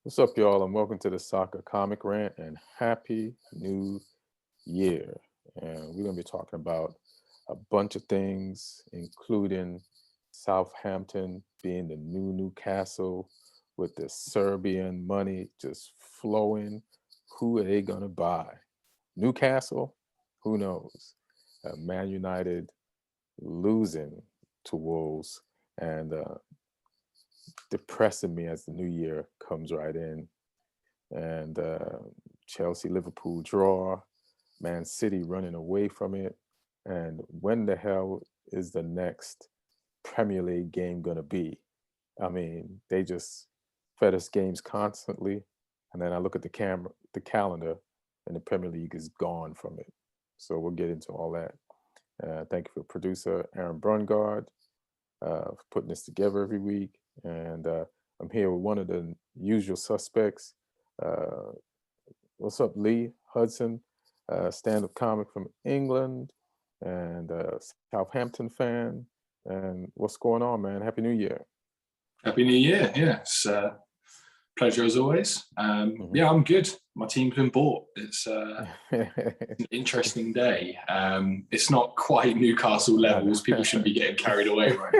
What's up, y'all, and welcome to the Soccer Comic Rant and Happy New Year. And we're going to be talking about a bunch of things, including Southampton being the new Newcastle with the Serbian money just flowing. Who are they going to buy? Newcastle? Who knows? Man United losing to Wolves and depressing me as the new year comes right in. And Chelsea, Liverpool draw, Man City running away from it. And when the hell is the next Premier League game going to be? I mean, they just fed us games constantly. And then I look at the calendar, and the Premier League is gone from it. So we'll get into all that. Thank you for producer Aaron Brungardt for putting this together every week. And I'm here with one of the usual suspects. What's up, Lee? Hudson, stand-up comic from England and Southampton fan. And what's going on, man? Happy New Year. Happy New Year. Yeah, it's a pleasure as always. Yeah, I'm good. My team's been bought. It's an interesting day. It's not quite Newcastle levels. People shouldn't be getting carried away right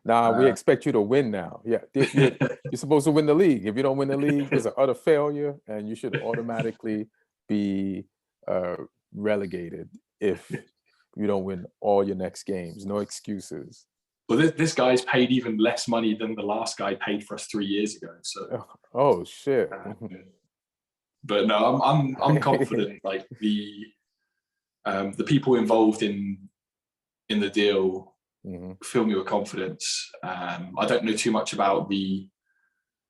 now. We expect you to win now. Yeah, you're supposed to win the league. If you don't win the league, it's an utter failure, and you should automatically be relegated if you don't win all your next games. No excuses. Well, this guy's paid even less money than the last guy paid for us 3 years ago. So, oh shit! But no, I'm confident. Like the people involved in the deal fill me with confidence. I don't know too much about the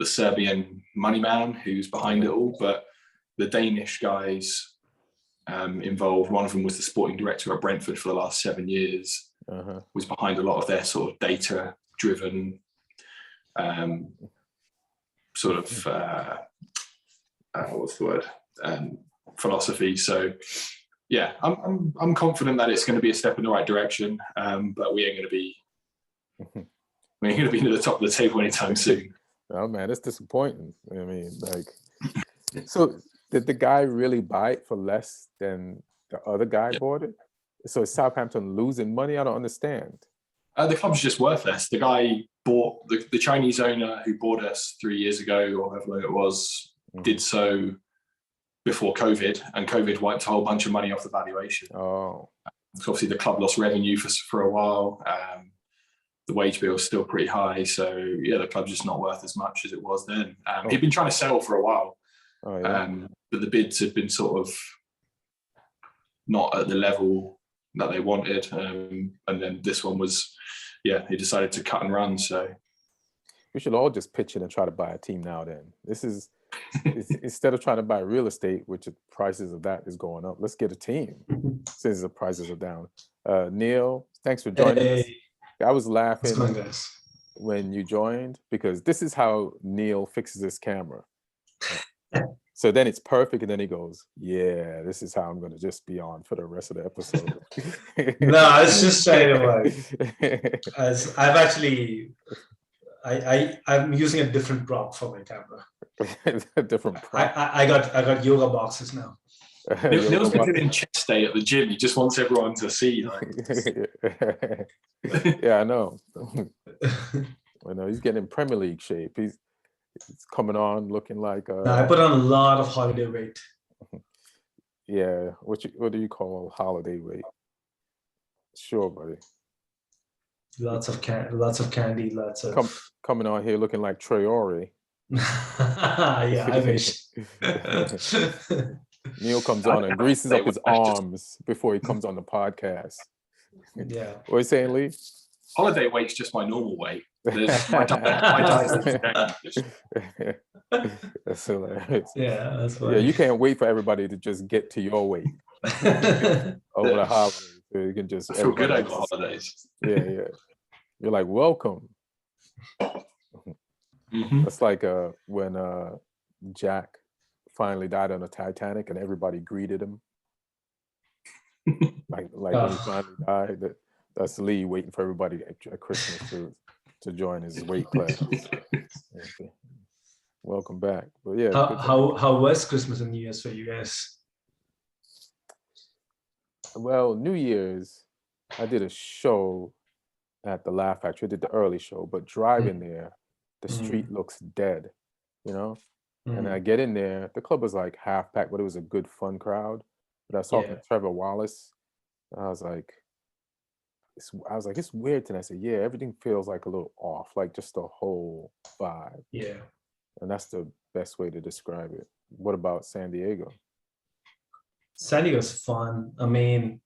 Serbian money man who's behind it all, but the Danish guys involved. One of them was the sporting director at Brentford for the last 7 years. Was behind a lot of their sort of data-driven sort of what's the word philosophy. So yeah, I'm confident that it's going to be a step in the right direction, but we ain't going to be near the top of the table anytime soon. Oh man, it's disappointing. I mean, like, so did the guy really buy it for less than the other guy bought it? So is Southampton losing money? I don't understand. The club's just worthless. The guy bought the Chinese owner who bought us 3 years ago, or however long it was, did so before COVID, and COVID wiped a whole bunch of money off the valuation. Oh, so obviously the club lost revenue for a while. The wage bill is still pretty high, so yeah, the club's just not worth as much as it was then. He'd been trying to sell for a while, but the bids had been sort of not at the level that they wanted, and then this one was, he decided to cut and run. So we should all just pitch in and try to buy a team now. Then this is instead of trying to buy real estate, which the prices of that is going up. Let's get a team since the prices are down. Neil, thanks for joining us. I was laughing when you joined because this is how Neil fixes his camera. So then it's perfect, and then he goes, "Yeah, this is how I'm going to just be on for the rest of the episode." No, it's just straight away. As I've actually, I'm using a different prop for my camera. A different prop. I got yoga boxes now. Neil's been doing chest day at the gym. He just wants everyone to see. Yeah, I know. I know he's getting in Premier League shape. He's coming on looking like I put on a lot of holiday weight. Yeah, what do you call holiday weight? Sure, buddy. Lots of candy, lots of coming on here looking like Traore. Yeah, I wish. Neil comes on and greases up his arms before he comes on the podcast. Yeah. What are you saying, Lee? Holiday weight's just my normal weight. My diet is That's hilarious. Yeah, that's funny. Yeah, you can't wait for everybody to just get to your weight over the holidays. So you can just I feel good over holidays. Yeah. You're like, welcome. That's like when Jack finally died on the Titanic and everybody greeted him. like when he finally died. That's Lee waiting for everybody at Christmas to join his weight class. Welcome back. But yeah, How was Christmas and New Year's for you guys? well, New Year's, I did a show at the Laugh Factory. I did the early show, but driving there, the street looks dead, you know? And I get in there, the club was like half packed, but it was a good fun crowd. But I was talking to Trevor Wallace, and I was like, it's weird tonight. I said, yeah, everything feels like a little off, like just the whole vibe. Yeah. And that's the best way to describe it. What about San Diego? San Diego's fun. I mean,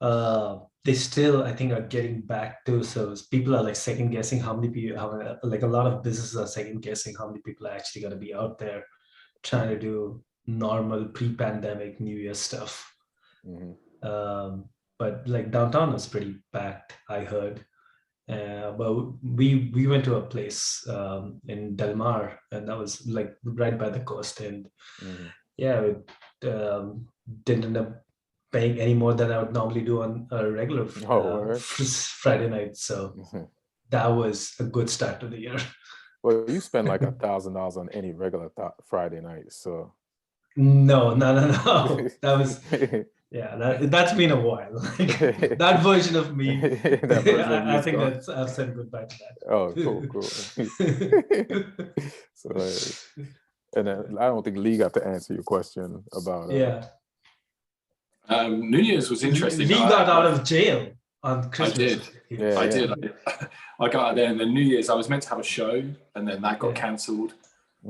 they still, I think, are getting back to, so people are like second guessing how many people, like a lot of businesses are second guessing how many people are actually going to be out there trying to do normal pre-pandemic New Year stuff. But like downtown was pretty packed, I heard. But we went to a place in Del Mar, and that was like right by the coast, and yeah, it didn't end up paying any more than I would normally do on a regular Friday night. So that was a good start to the year. Well, you spend like $1,000 on any regular Friday night, so. No. That was that's been a while. Like, that version of me. I think that's I've said goodbye to that. Oh, cool. So, and I don't think Lee got to answer your question about. New Year's was interesting. Lee got out of jail on Christmas. I did. I got out there, and then New Year's I was meant to have a show, and then that got cancelled.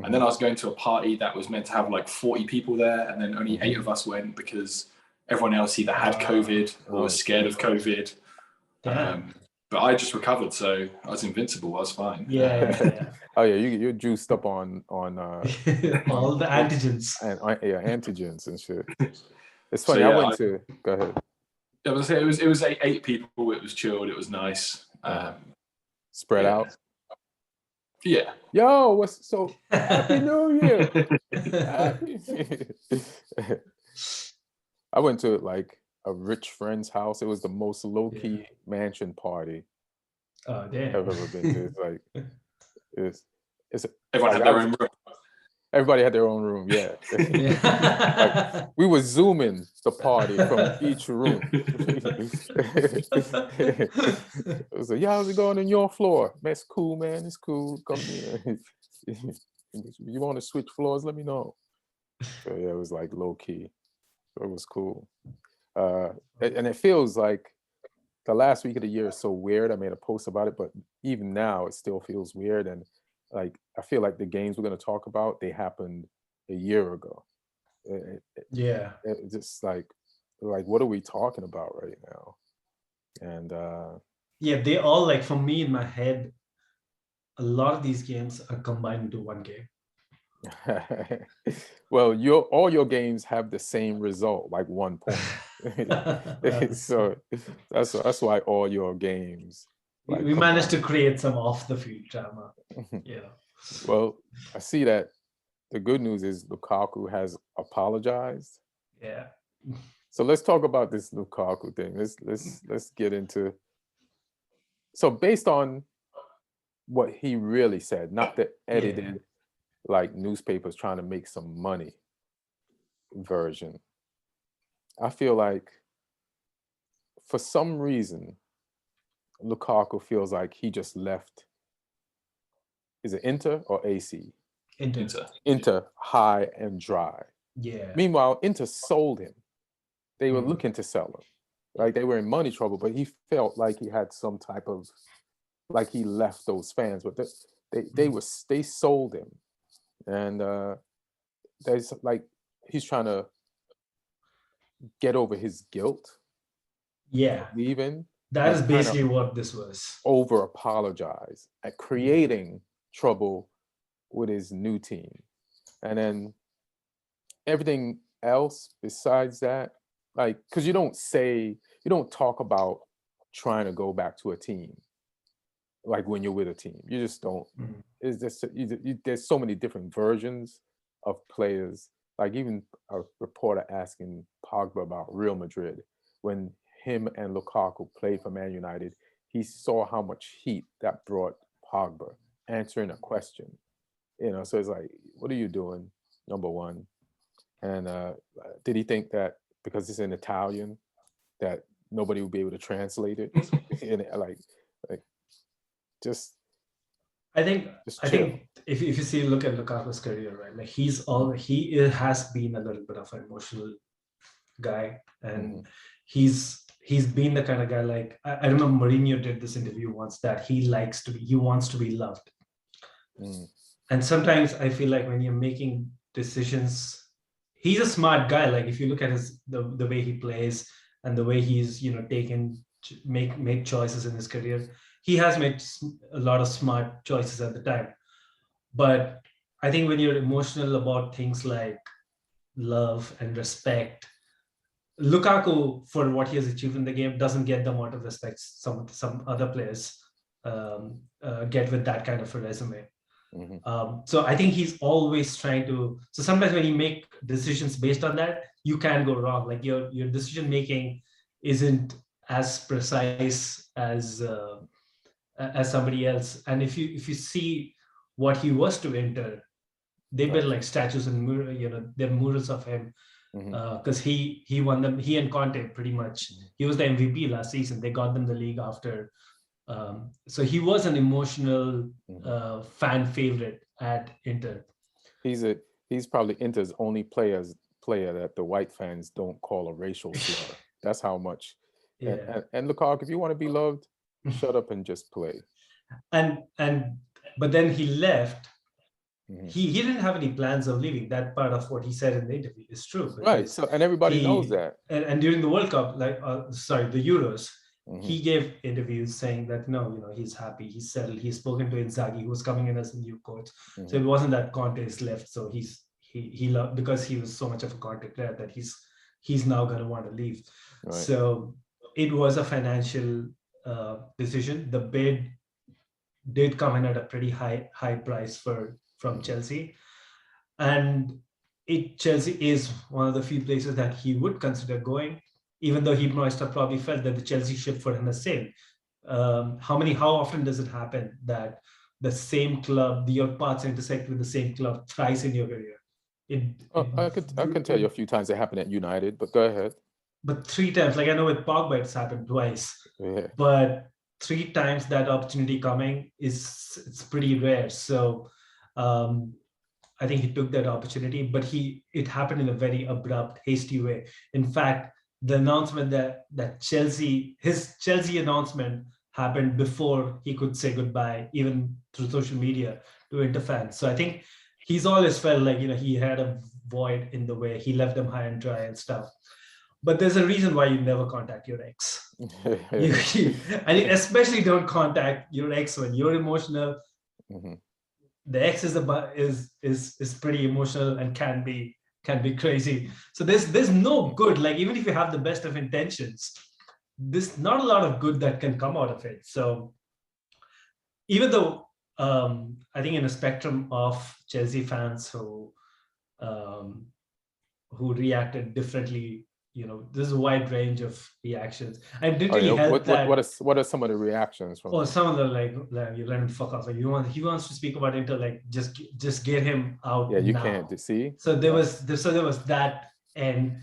And then I was going to a party that was meant to have like 40 people there, and then only 8 of us went because everyone else either had COVID or was scared of COVID. But I just recovered, so I was invincible. I was fine. Oh yeah, you're juiced up on all the antigens and antigens and shit. It's funny. I went to go ahead. Yeah, it was 8 people. It was chilled. It was nice. Spread out. Yeah. Yo, Happy New Year. I went to like a rich friend's house. It was the most low-key mansion party I've ever been to. It's like it's everyone had their own room. Everybody had their own room, like, we were zooming the party from each room. It was like, how's it going on your floor? Man, it's cool, man. It's cool. Come here. You want to switch floors? Let me know. So yeah, it was like low key. So it was cool. And it feels like the last week of the year is so weird. I made a post about it, but even now it still feels weird. And like, I feel like the games we're going to talk about, they happened a year ago. It's just like, what are we talking about right now? And they all, like, for me in my head, a lot of these games are combined into one game. Well, all your games have the same result, like 1 point. So that's why all your games. Like, we managed to create some off the field drama. Well, I see that the good news is Lukaku has apologized. So let's talk about this Lukaku thing. Let's get into. So based on what he really said, not the edited like newspapers trying to make some money version. I feel like for some reason Lukaku feels like he just left. Is it Inter or AC? Inter high and dry. Meanwhile, Inter sold him. They were looking to sell him. Like, they were in money trouble, but he felt like he had some type of, like, he left those fans, but they sold him. And there's like, he's trying to get over his guilt. Leaving. That is basically what this was. Over apologize at creating trouble with his new team. And then everything else besides that, like, because you don't talk about trying to go back to a team like when you're with a team. You just don't. It's just there's so many different versions of players. Like, even a reporter asking Pogba about Real Madrid, when him and Lukaku played for Man United, he saw how much heat that brought Pogba answering a question. So it's like, what are you doing? Number one. And did he think that because it's in Italian that nobody would be able to translate it? And like just I think chill. if you see, look at Lukaku's career, right? Like he has been a little bit of an emotional guy, and he's been the kind of guy, like I remember Mourinho did this interview once that he wants to be loved. And sometimes I feel like when you're making decisions, he's a smart guy. Like if you look at the way he plays and the way he's make choices in his career, he has made a lot of smart choices at the time. But I think when you're emotional about things like love and respect, Lukaku, for what he has achieved in the game, doesn't get the amount of respect some other players get with that kind of a resume. So I think he's always trying to. So sometimes when you make decisions based on that, you can go wrong. Like your decision making isn't as precise as somebody else. And if you see what he was to Inter, they built like statues and they're murals of him. Because he won them. He and Conte pretty much. He was the MVP last season. They got them the league after. So he was an emotional fan favorite at Inter. He's probably Inter's only player that the white fans don't call a racial slur. That's how much. Yeah. And Lukaku, if you want to be loved, shut up and just play. But then he left. He didn't have any plans of leaving. That part of what he said in the interview is true. Right. So, and everybody knows that. And during the World Cup, the Euros, he gave interviews saying that he's happy, he's settled, he's spoken to Inzaghi, who was coming in as a new coach. So it wasn't that Conte is left. So he loved, because he was so much of a Conte player, that he's now going to want to leave. Right. So it was a financial decision. The bid did come in at a pretty high price from Chelsea, and Chelsea is one of the few places that he would consider going, even though he must have probably felt that the Chelsea ship for him has sailed. How often does it happen that the same club, your paths intersect with the same club thrice in your career? I can tell you a few times it happened at United, but go ahead. But 3 times, like I know with Pogba it's happened twice, but 3 times that opportunity coming it's pretty rare. So I think he took that opportunity, but it happened in a very abrupt, hasty way. In fact, the announcement that his Chelsea announcement happened before he could say goodbye, even through social media, to Inter fans. So I think he's always felt like he had a void in the way. He left them high and dry and stuff. But there's a reason why you never contact your ex. And especially don't contact your ex when you're emotional. The ex is pretty emotional and can be crazy. So there's no good, like even if you have the best of intentions, there's not a lot of good that can come out of it. So even though I think in a spectrum of Chelsea fans who reacted differently, there's a wide range of reactions. And didn't really help what are some of the reactions from? Oh, some of them like you let him fuck off. Like he wants to speak about Inter, like just get him out. Yeah, you now. can't see. So there was that, and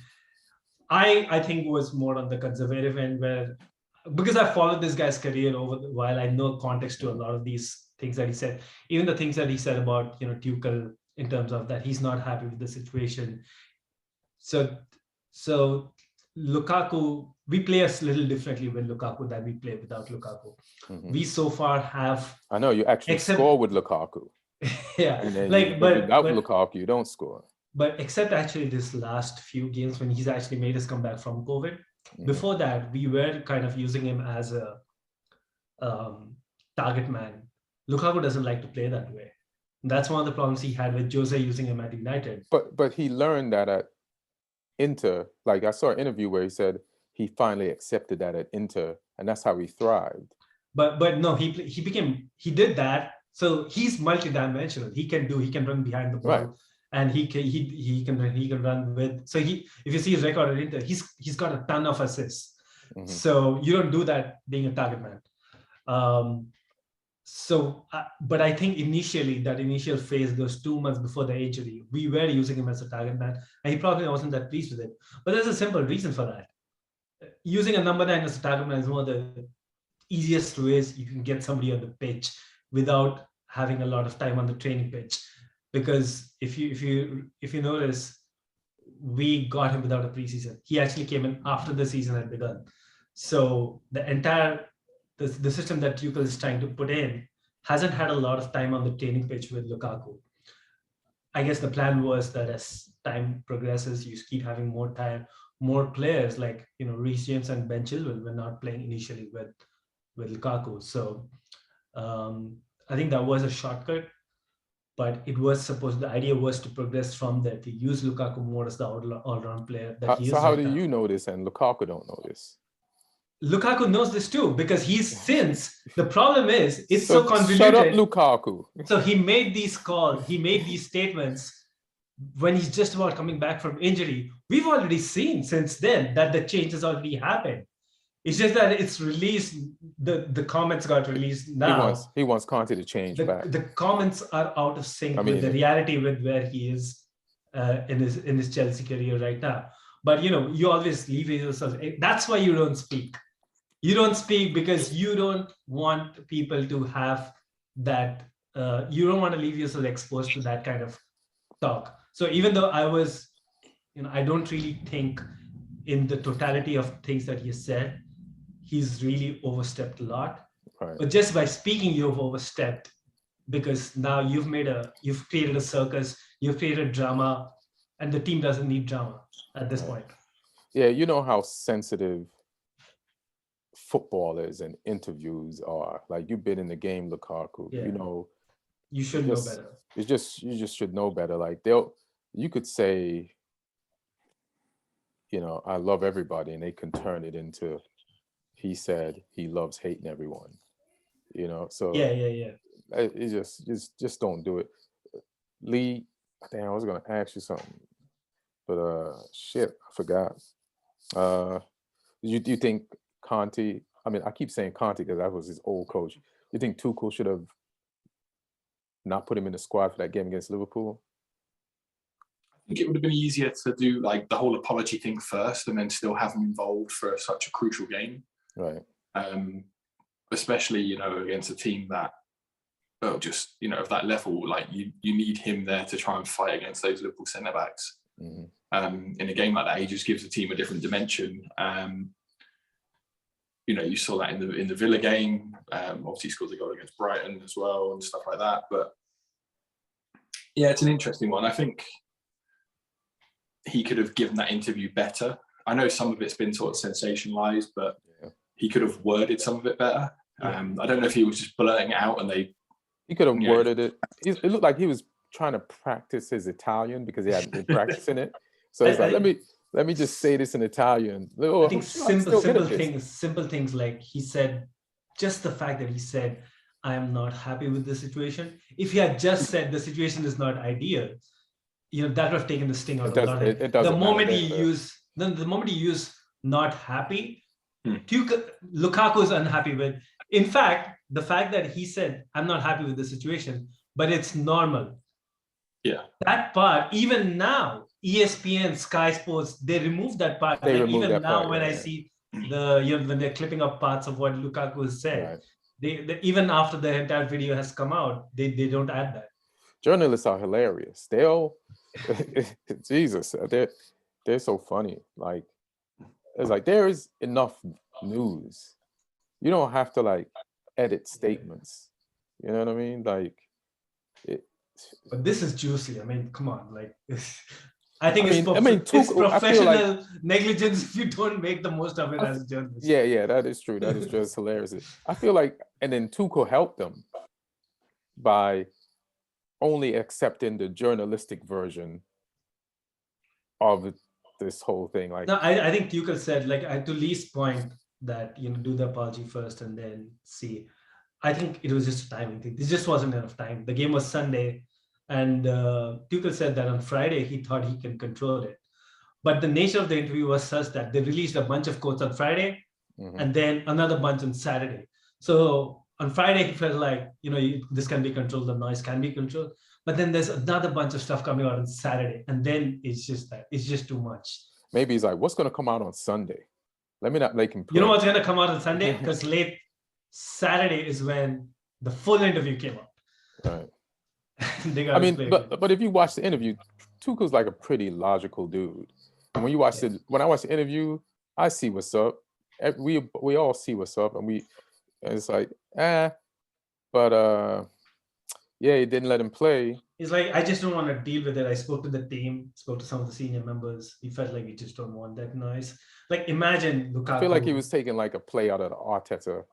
I think was more on the conservative end, where because I followed this guy's career while I know context to a lot of these things that he said, even the things that he said about Tuchel in terms of that he's not happy with the situation. So Lukaku, we play a little differently with Lukaku than we play without Lukaku. We so far have. I know you actually score with Lukaku. Yeah, and then without Lukaku, you don't score. But except actually this last few games when he's actually made his comeback from COVID. Before that, we were kind of using him as a target man. Lukaku doesn't like to play that way. That's one of the problems he had with Jose using him at United. But he learned that at Inter. Like I saw an interview where he said he finally accepted that at Inter, and that's how he thrived. But no, he did that. So he's multidimensional. He can run behind the ball, right. And he can run with. So if you see his record at Inter, he's got a ton of assists. So you don't do that being a target man. But I think initially, that initial phase, those 2 months before the injury, we were using him as a target man, and he probably wasn't that pleased with it. But there's a simple reason for that. Using a number 9 as a target man is one of the easiest ways you can get somebody on the pitch without having a lot of time on the training pitch. Because if you notice, we got him without a preseason. He actually came in after the season had begun. So the entire the system that Tuchel is trying to put in hasn't had a lot of time on the training pitch with Lukaku. I guess the plan was that as time progresses, you keep having more time, more players like Reece James and Ben Chilwell were not playing initially with Lukaku. So I think that was a shortcut, but it was the idea was to progress from there, to use Lukaku more as the all-round player that he is. So how do you know this and Lukaku don't know this? Lukaku knows this too, because the problem is it's so convoluted. Shut up, Lukaku. So he made these calls, he made these statements when he's just about coming back from injury. We've already seen since then that the change has already happened. It's just that it's released, the comments got released now. He wants Conte to change back. The comments are out of sync with the reality with where he is in his Chelsea career right now. But you always leave yourself. That's why you don't speak. You don't speak because you don't want people to have that. You don't want to leave yourself exposed to that kind of talk. So even though I don't really think in the totality of things that he said, he's really overstepped a lot. Right. But just by speaking, you've overstepped, because now you've created a circus, you've created drama, and the team doesn't need drama at this point. Yeah, you know how sensitive footballers and interviews are. Like, you've been in the game, Lukaku. Yeah. You should know better. You just should know better. Like, you could say, I love everybody, and they can turn it into, he said he loves hating everyone. So yeah. It just don't do it. Lee, I was gonna ask you something, but shit, I forgot. Do you think Conte? I mean, I keep saying Conte because that was his old coach. You think Tuchel should have not put him in the squad for that game against Liverpool? I think it would have been easier to do like the whole apology thing first, and then still have him involved for such a crucial game. Right. Especially against a team that, just of that level, like you need him there to try and fight against those Liverpool centre backs. Mm-hmm. In a game like that, he just gives the team a different dimension. You saw that in the Villa game. Obviously, he scored a goal against Brighton as well and stuff like that. But yeah, it's an interesting one. I think he could have given that interview better. I know some of it's been sort of sensationalized, but he could have worded some of it better. I don't know if he was just blurting out and he could have worded it. It looked like he was trying to practice his Italian because he hadn't been practicing it. So it's like, let me just say this in Italian. I think simple things like he said, just the fact that he said, I am not happy with the situation. If he had just said the situation is not ideal, that would have taken the sting out of it. The moment he used not happy, Lukaku is unhappy with. In fact, the fact that he said, I'm not happy with the situation, but it's normal. Yeah. That part, even now, ESPN, Sky Sports, they removed that part. I see when they're clipping up parts of what Lukaku said, they even after the entire video has come out, they don't add that. Journalists are hilarious. Jesus, they're so funny. Like, it's like there is enough news. You don't have to edit statements. You know what I mean? But this is juicy. I mean, come on, it's professional negligence if you don't make the most of it as a journalist. Yeah, that is true. That is just hilarious. I feel like, and then Tuchel helped them by only accepting the journalistic version of this whole thing. No, I think Tuchel said, to Lee's point, that do the apology first and then see. I think it was just a timing thing. There just wasn't enough time. The game was Sunday, and Tuchel said that on Friday he thought he can control it. But the nature of the interview was such that they released a bunch of quotes on Friday and then another bunch on Saturday. So on Friday he felt like, this can be controlled, the noise can be controlled. But then there's another bunch of stuff coming out on Saturday, and then it's just too much. Maybe he's like, what's going to come out on Sunday? Let me not make him play. You know what's going to come out on Sunday? Because late Saturday is when the full interview came out. Right. I mean, but if you watch the interview, Tuchel's like a pretty logical dude. And when you watch when I watch the interview, I see what's up. We all see what's up, and it's like, but yeah, he didn't let him play. He's like, I just don't want to deal with it. I spoke to the team, spoke to some of the senior members. He felt like we just don't want that noise. Like, imagine Lukaku. I feel like he was taking like a play out of the Arteta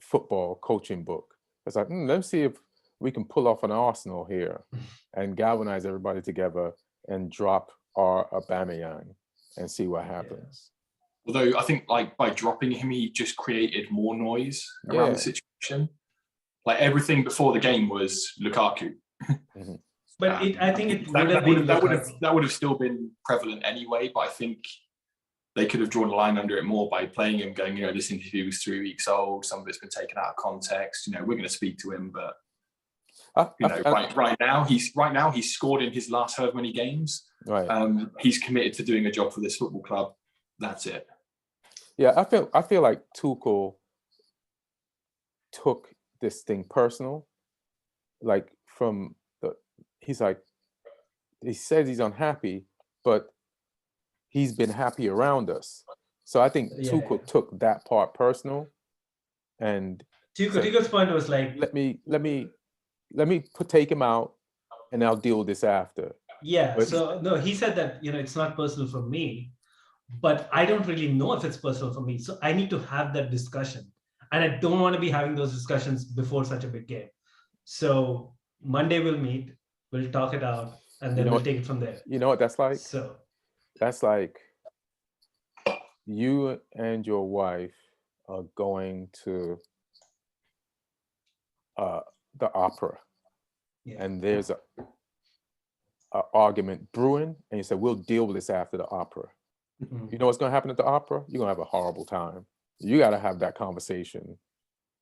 football coaching book. It's like, let's see if we can pull off an Arsenal here and galvanize everybody together and drop our Aubameyang and see what happens. Yeah. Although I think like by dropping him, he just created more noise around the situation. Like everything before the game was Lukaku. But I think it that would have still been prevalent anyway. But I think they could have drawn a line under it more by playing him, going, this interview was 3 weeks old. Some of it's been taken out of context. We're going to speak to him, but right now he's scored in his last however many games. Right. He's committed to doing a job for this football club. That's it. Yeah, I feel like Tuchel took this thing personal. Like he says he's unhappy, but he's been happy around us. So I think Tuchel took that part personal, and Tuchel's point was like, let me take him out, and I'll deal with this after. Yeah. But, so no, he said that it's not personal for me, but I don't really know if it's personal for me. So I need to have that discussion, and I don't want to be having those discussions before such a big game. So Monday we'll meet, we'll talk it out, and then we'll take it from there. You know what that's like? So that's like you and your wife are going to the opera, and there's a argument brewing, and you say, we'll deal with this after the opera. You know what's going to happen at the opera? You're going to have a horrible time. You got to have that conversation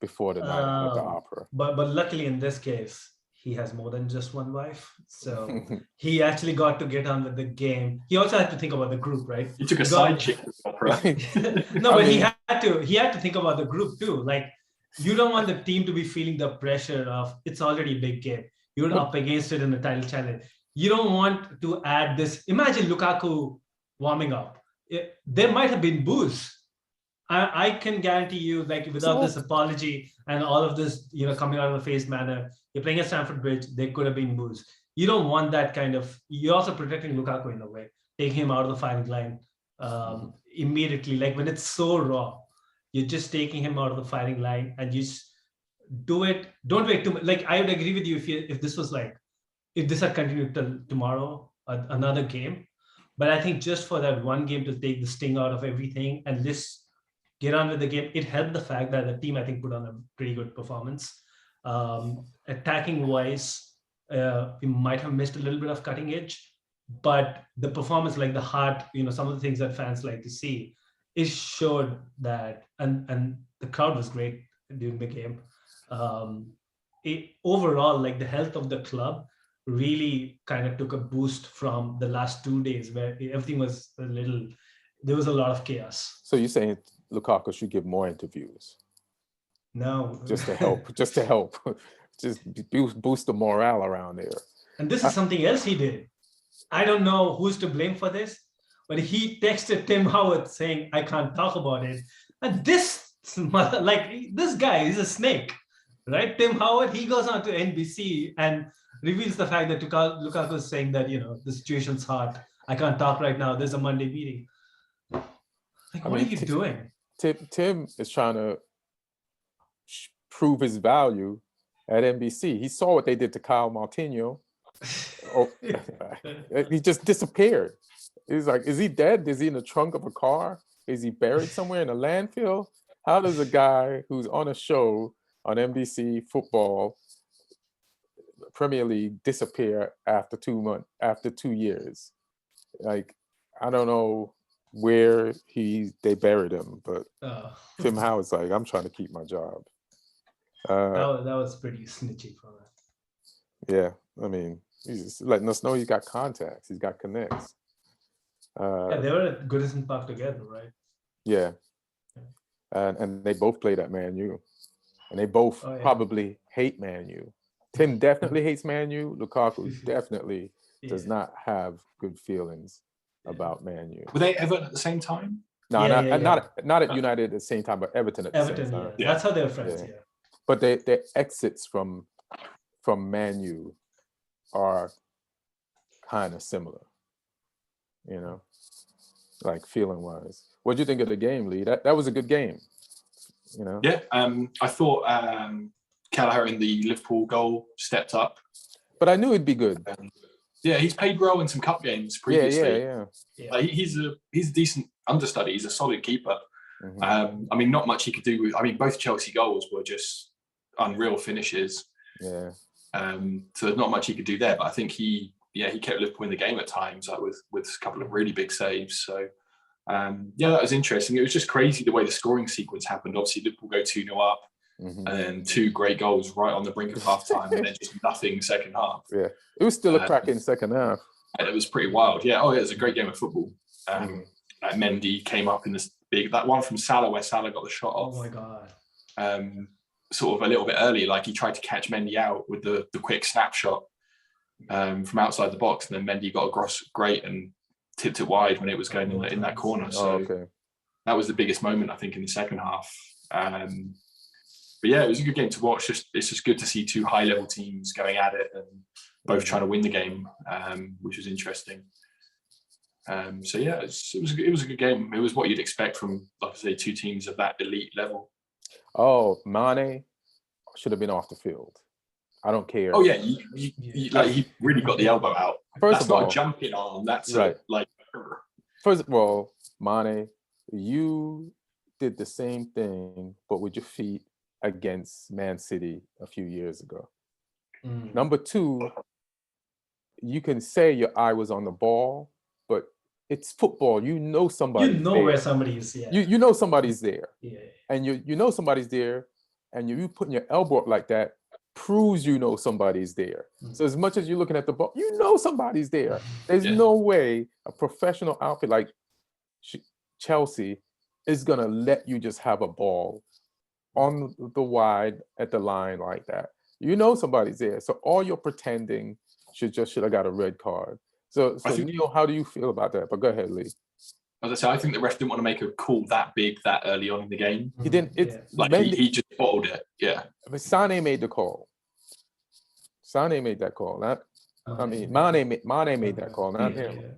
before the night at the opera. But luckily in this case, he has more than just one wife. So he actually got to get on with the game. He also had to think about the group, right? He took a side chick to the opera. No, but he had to think about the group too. Like, you don't want the team to be feeling the pressure of it's already a big game. You're up against it in the title challenge. You don't want to add this. Imagine Lukaku warming up. There might have been boos. I can guarantee you, like, without this apology and all of this, coming out of the face manner, you're playing at Stamford Bridge, there could have been boos. You don't want that kind of. You're also protecting Lukaku in a way, taking him out of the firing line immediately. Like, when it's so raw, you're just taking him out of the firing line, and you just do it. Don't wait too much. Like, I would agree with you if this was like, if this had continued till tomorrow, another game. But I think just for that one game to take the sting out of everything and just get on with the game, it helped the fact that the team, I think, put on a pretty good performance. Attacking wise, we might have missed a little bit of cutting edge, but the performance, like the heart, some of the things that fans like to see, it showed that, and the crowd was great during the game. Overall, like, the health of the club really kind of took a boost from the last 2 days where everything was there was a lot of chaos. So you're saying Lukaku should give more interviews? No. Just to help. just boost the morale around there. And this is something else he did. I don't know who's to blame for this, but he texted Tim Howard saying, I can't talk about it. And this guy is a snake, right? Tim Howard, he goes on to NBC and reveals the fact that Lukaku is saying that, the situation's hot. I can't talk right now. There's a Monday meeting. Like, what are you doing? Tim is trying to prove his value at NBC. He saw what they did to Kyle Martino. He just disappeared. He's like, is he dead? Is he in the trunk of a car? Is he buried somewhere in a landfill? How does a guy who's on a show on NBC football, Premier League, disappear after 2 years? Like, I don't know where they buried him, but Tim Howard's like, I'm trying to keep my job. That was pretty snitchy for that. Yeah, I mean, he's just letting us know he's got contacts, he's got connects. Yeah, they were at Goodison Park together, right? Yeah, and they both played at Man U, and they both probably hate Man U. Tim definitely hates Man U. Lukaku definitely does not have good feelings about Man U. Were they Everton at the same time? No, not at United at the same time, but Everton at the same time. Yeah. That's how they're friends. Yeah. But their exits from Man U are kind of similar, you know, like feeling wise. What do you think of the game, Lee? That was a good game, you know. Yeah, I thought Kelleher in the Liverpool goal stepped up, but I knew it'd be good. Yeah, he's played well in some cup games previously. Yeah. Like, he's a decent understudy. He's a solid keeper. I mean, not much he could do with. I mean, both Chelsea goals were just unreal finishes. Yeah. So there's not much he could do there. But I think he kept Liverpool in the game at times, like with a couple of really big saves. So that was interesting. It was just crazy the way the scoring sequence happened. Obviously, Liverpool go 2-0 up. And then 2 great goals right on the brink of half time, and then just nothing second half. Yeah, it was still a cracking second half. And it was pretty wild. Yeah, it was a great game of football. Like Mendy came up in this that one from Salah where Salah got the shot off. Oh my god! Sort of a little bit early, like he tried to catch Mendy out with the quick snapshot from outside the box, and then Mendy got across great and tipped it wide when it was going in that corner. So that was the biggest moment, I think, in the second half. But yeah, it was a good game to watch. It's just good to see 2 high-level teams going at it and both trying to win the game, which was interesting. So yeah, it was a good game. It was what you'd expect from, like I say, 2 teams of that elite level. Oh, Mane should have been off the field. I don't care. Oh yeah, he really got the elbow out. That's not a jumping arm. That's right. Like. First of all, Mane, you did the same thing, but with your feet against Man City a few years ago. Number 2, you can say your eye was on the ball, but it's football. You know somebody. You know where somebody is. Yeah. You know somebody's there. Yeah. And you know somebody's there, and you putting your elbow up like that proves you know somebody's there. So as much as you're looking at the ball, you know somebody's there. There's no way a professional outfit like Chelsea is gonna let you just have a ball on the wide at the line like that. You know somebody's there. So all your pretending should have got a red card. So Neil, how do you feel about that? But go ahead, Lee. As I say, I think the ref didn't want to make a call that big that early on in the game. He didn't. He just bottled it. Yeah. But Sane made the call. Sane made that call. Mane made that call, not him. Yeah.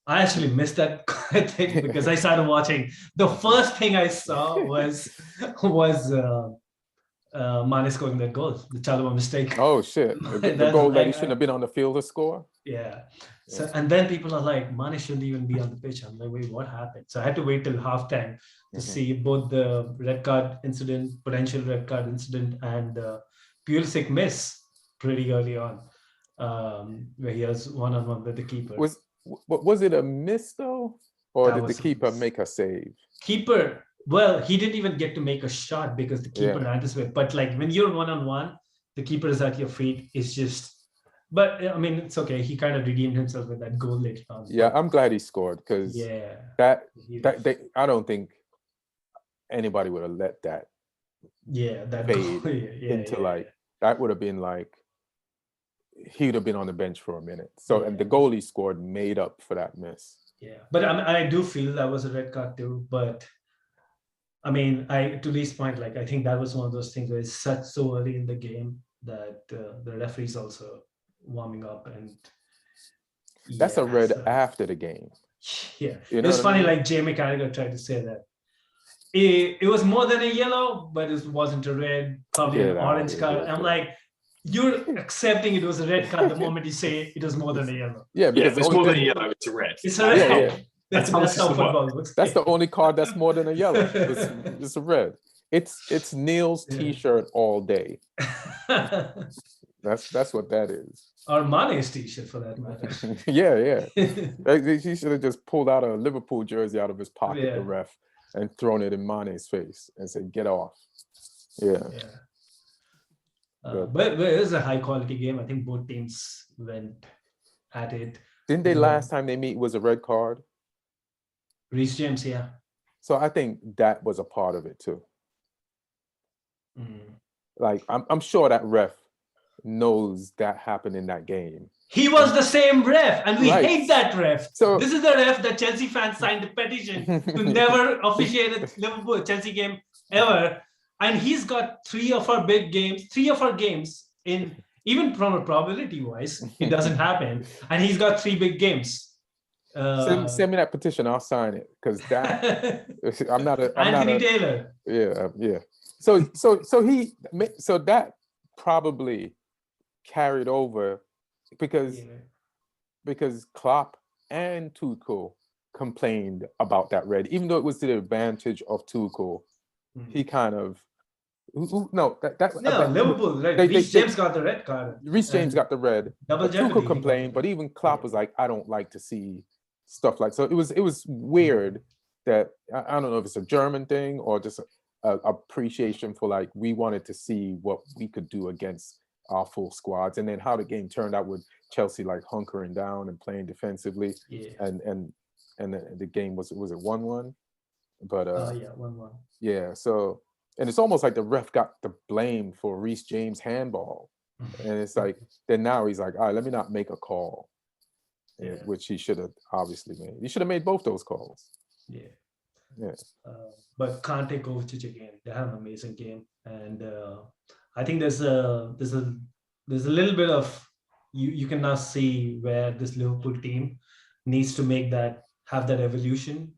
I actually missed that thing because I started watching. The first thing I saw was Mane scoring that goal, the Chalobah mistake. Oh shit! The goal that he shouldn't have been on the field to score. Yeah. So and then people are like, Mane shouldn't even be on the pitch. I'm like, wait, what happened? So I had to wait till halftime to see both the red card incident, potential red card incident, and Pulisic miss pretty early on, where he has one-on-one with the keeper. Was it a miss though, or did the keeper make a save? Keeper. Well, he didn't even get to make a shot because the keeper ran this way. But like when you're one-on-one, the keeper is at your feet. It's just, but I mean, it's okay. He kind of redeemed himself with that goal later on. Yeah, I'm glad he scored because I don't think anybody would have let that. Yeah, that fade that would have been like he would have been on the bench for a minute. So and the goal he scored made up for that miss. Yeah, but I do feel that was a red card too. But I mean, to Lee's point, like I think that was one of those things where it's such so early in the game that the referee's also warming up, and that's a red after the game. Yeah, it was funny. Like Jamie Carragher tried to say that it was more than a yellow, but it wasn't a red, probably an orange card. I'm like, you're accepting it was a red card the moment you say it was more than a yellow. Yeah, because it's more than a yellow, it's a red. It's a red. Yeah. That's how football works. That's the only card that's more than a yellow. It's a red. It's Neil's T-shirt all day. That's what that is. Or Mane's T-shirt for that matter. Yeah. He should have just pulled out a Liverpool jersey out of his pocket, the ref, and thrown it in Mane's face and said, "Get off." Yeah. But it was a high quality game. I think both teams went at it. Didn't they last time they meet was a red card? Reece James, yeah. So I think that was a part of it too. Like I'm sure that ref knows that happened in that game. He was the same ref, and we hate that ref. So this is the ref that Chelsea fans signed a petition to never officiate a Liverpool Chelsea game ever. And he's got three of our games in, even from a probability wise, it doesn't happen. And he's got 3 big games. Send me that petition. I'll sign it because that Anthony Taylor. Yeah. So that probably carried over because Klopp and Tuchel complained about that red, even though it was to the advantage of Tuchel. He kind of Liverpool. Right? Reece James got the red card. Reece James got the red. Double Tuchel complained, but even Klopp was like, "I don't like to see stuff like." So it was weird that I don't know if it's a German thing or just a appreciation for like we wanted to see what we could do against our full squads, and then how the game turned out with Chelsea like hunkering down and playing defensively, and the game was it 1-1, but 1-1. Yeah, so and it's almost like the ref got the blame for Reece James' handball, and it's like then now he's like, all right, let me not make a call, which he should have obviously made. He should have made both those calls. But Conte Kovacic again, they had an amazing game, and I think there's a little bit of you can now see where this Liverpool team needs to have that evolution.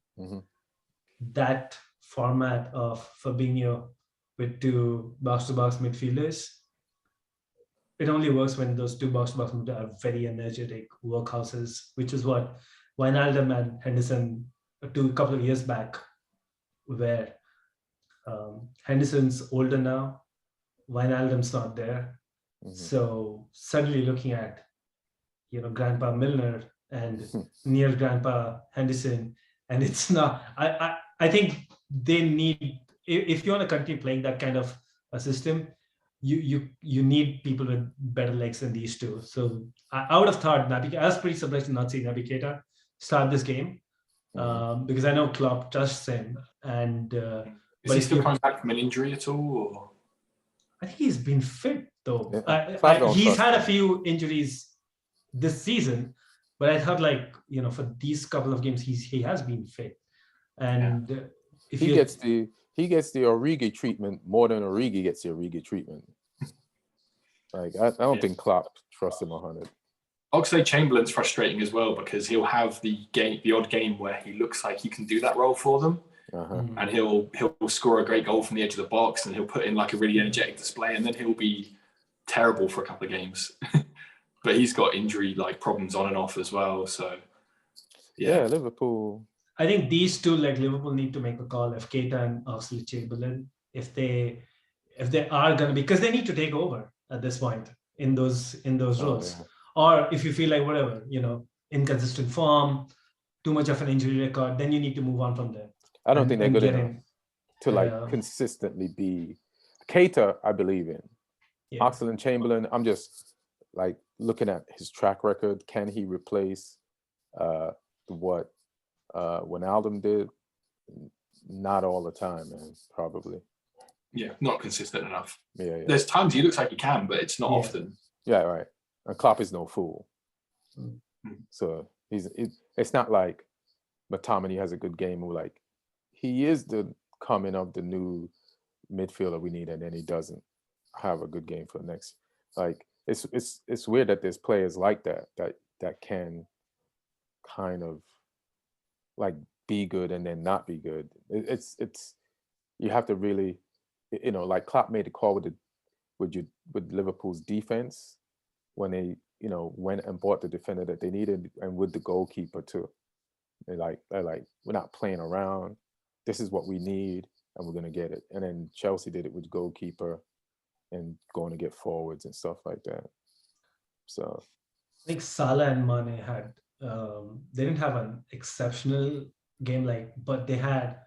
That format of Fabinho with 2 box-to-box midfielders, it only works when those 2 box-to-box midfielders are very energetic workhouses, which is what Wijnaldum and Henderson a couple of years back, where Henderson's older now, Wijnaldum's not there. So suddenly looking at, Grandpa Milner and near Grandpa Henderson, and it's not. I think they need, if you want to continue playing that kind of a system, you need people with better legs than these two. So I would have thought Naby. I was pretty surprised to not see Naby Keita start this game because I know Klopp trusts him. And is he still coming back from an injury at all? Or? I think he's been fit though. Yeah, he's had a few injuries this season, but I thought for these couple of games he has been fit. And if he gets the Origi treatment more than Origi gets the Origi treatment. Like I don't think Klopp trusts him 100. Oxlade-Chamberlain's frustrating as well because he'll have the odd game where he looks like he can do that role for them, and he'll score a great goal from the edge of the box, and he'll put in like a really energetic display, and then he'll be terrible for a couple of games. But he's got injury problems on and off as well. So Liverpool. I think these two, Liverpool, need to make a call if Keita and Oxlade-Chamberlain, if they are going to be, because they need to take over at this point in those roles. Or if you feel like whatever, inconsistent form, too much of an injury record, then you need to move on from there. I don't think they're good enough to consistently be. Keita, I believe in. Oxlade-Chamberlain, I'm just looking at his track record. Can he replace what Wijnaldum did? Not all the time, man. Probably. Yeah, not consistent enough. Yeah. There's times he looks like he can, but it's not often. Yeah, right. And Klopp is no fool. So it's not like McTominay has a good game or he is the coming of the new midfielder we need, and then he doesn't have a good game for the next. It's weird that there's players like that can kind of be good and then not be good. It's you have to really, Klopp made a call with Liverpool's defense when they went and bought the defender that they needed, and with the goalkeeper too. They're like we're not playing around. This is what we need, and we're gonna get it. And then Chelsea did it with goalkeeper and going to get forwards and stuff like that. So I think Salah and Mane had they didn't have an exceptional game, but they had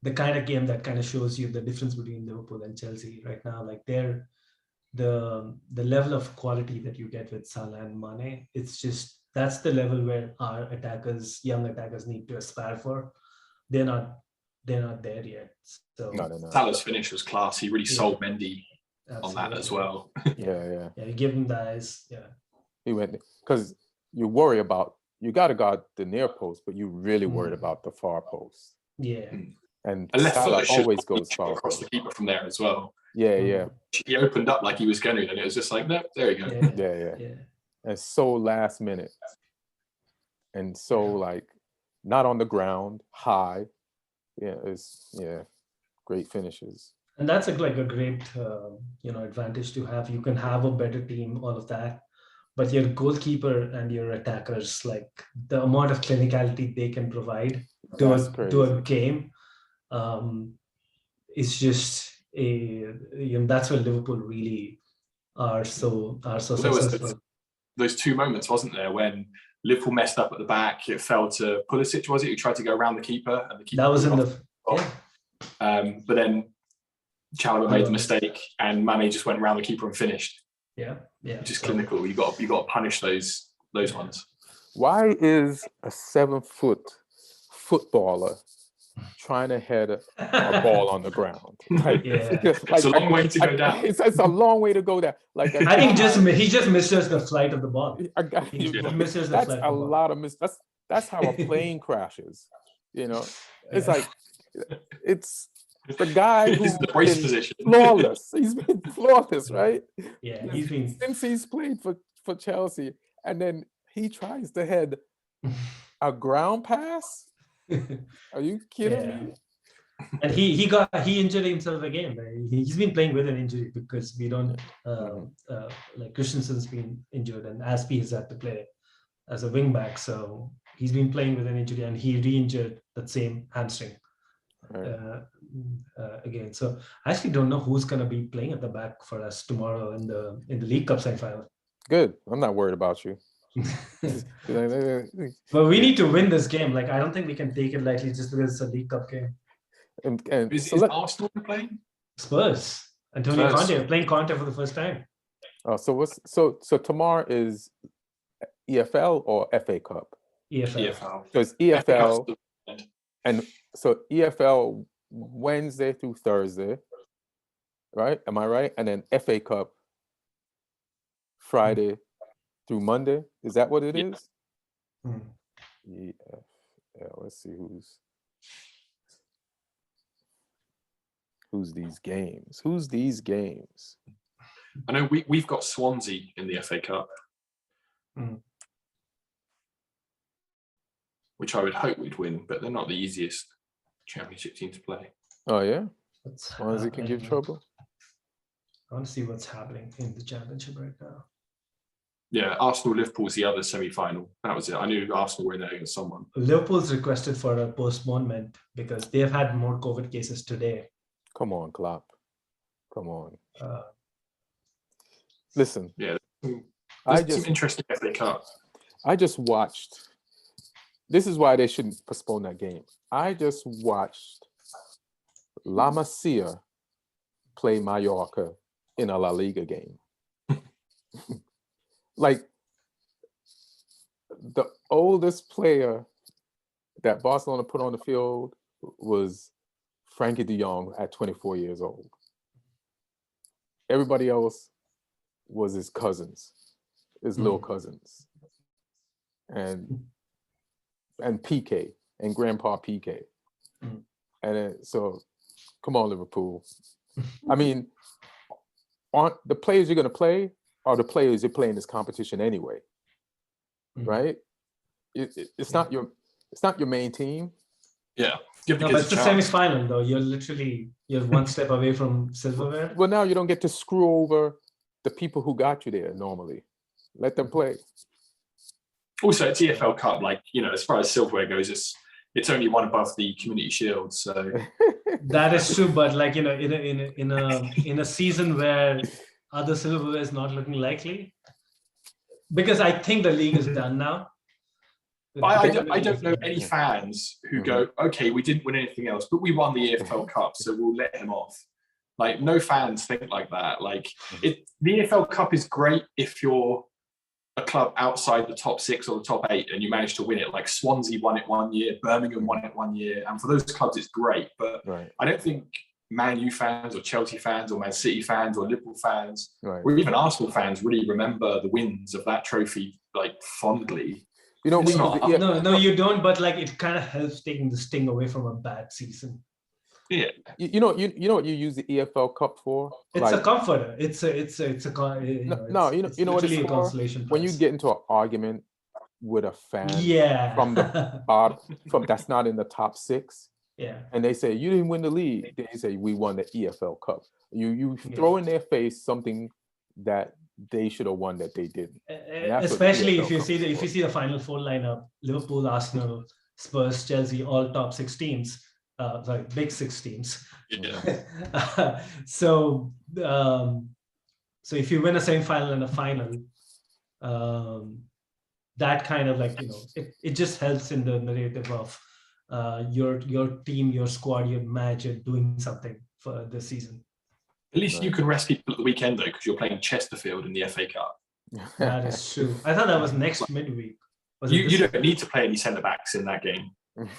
the kind of game that kind of shows you the difference between Liverpool and Chelsea right now. Like they're the level of quality that you get with Salah and Mane, it's just that's the level where our attackers, young attackers, need to aspire for. They're not there yet. So Salah's finish was class. He really sold Mendy on that as well. Yeah, you give him the eyes. Yeah, he went because you worry about, you got to guard the near post, but you really worried about the far post. Yeah. And left Salah foot always goes far across the keeper from there as well. Yeah. He opened up like he was going to, and it was just like, no, there you go. Yeah. And so last minute. And so like not on the ground, high. Yeah, great finishes. And that's like a great advantage to have. You can have a better team, all of that. But your goalkeeper and your attackers, like the amount of clinicality they can provide to a game, it's just that's where Liverpool really are so successful. Those two moments, wasn't there, when Liverpool messed up at the back? It fell to Pulisic, was it? Who tried to go around the keeper, and the keeper that was in but then Chakravarty made the mistake, and Mane just went around the keeper and finished. Yeah. Which is clinical. You got to punish those ones. Why is a 7-foot footballer trying to head a ball on the ground? It's a long way to go down. It's a long way to go down. Like I think he just misses the flight of the ball. He misses the that's flight a of the lot of that's how a plane crashes. It's like it's the guy who's the brace position. Flawless. He's been flawless, right? Yeah, he's been since he's played for Chelsea, and then he tries to head a ground pass. Are you kidding me? And he injured himself again. He's been playing with an injury because we don't like Christensen's been injured and Aspie has had to play as a wing back, so he's been playing with an injury and he re-injured that same hamstring. Again, so I actually don't know who's going to be playing at the back for us tomorrow in the League Cup semi-final. Good. I'm not worried about you. But we need to win this game. Like I don't think we can take it lightly just because it's a League Cup game. And is Arsenal playing? Spurs. Antonio Conte playing Conte for the first time. Oh, so tomorrow is EFL or FA Cup? EFL. So it's EFL. And so EFL Wednesday through Thursday, right? Am I right? And then FA Cup Friday through Monday. Is that what it is? EFL. Let's see who's these games. Who's these games? I know we've got Swansea in the FA Cup. Which I would hope we'd win, but they're not the easiest championship team to play. Oh yeah? Swansea can give trouble. I want to see what's happening in the championship right now. Yeah, Arsenal-Liverpool's the other semi-final. That was it. I knew Arsenal were in there against someone. Liverpool's requested for a postponement because they've had more COVID cases today. Come on, Klopp. Come on. Listen. Yeah, some interesting FA Cup. I just watched. This is why they shouldn't postpone that game. I just watched La Masia play Mallorca in a La Liga game. Like, the oldest player that Barcelona put on the field was Frankie de Jong at 24 years old. Everybody else was his cousins, his little cousins. And PK and Grandpa PK. And so, come on, Liverpool. I mean, aren't the players you're going to play are the players you're playing this competition anyway, right? It's not your main team. Yeah. No, but it's the semi-final though. You're one step away from silverware. Well, now you don't get to screw over the people who got you there normally. Let them play. Also, it's EFL Cup. Like, as far as silverware goes, it's only one above the Community Shield. So that is true. But like in a season where other silverware is not looking likely, because I think the league is done now. I don't know any fans who go, okay, we didn't win anything else, but we won the EFL Cup, so we'll let him off. Like, no fans think like that. Like, the EFL Cup is great if you're a club outside the top 6 or the top 8 and you manage to win it. Like Swansea won it one year, Birmingham won it one year, and for those clubs it's great. But I don't think Man U fans or Chelsea fans or Man City fans or Liverpool fans or even Arsenal fans really remember the wins of that trophy like fondly. You know, no, you don't. But like, it kind of helps taking the sting away from a bad season. Yeah, you know what you use the EFL Cup for? It's like, a comforter. It's a you know what it's for? Consolation when you get into an argument with a fan from the bottom, from that's not in the top 6, and they say you didn't win the league, they say we won the EFL Cup. You throw in their face something that they should have won that they didn't. Especially if you see the Final Four lineup: Liverpool, Arsenal, Spurs, Chelsea, all top 6 teams. Big 6 teams. Yeah. So if you win a semi-final and a final, that kind of like, it just helps in the narrative of your team, your squad, your manager doing something for this season. At least you can rest people at the weekend though, because you're playing Chesterfield in the FA Cup. That is true. I thought that was next midweek. You don't need to play any centre backs in that game.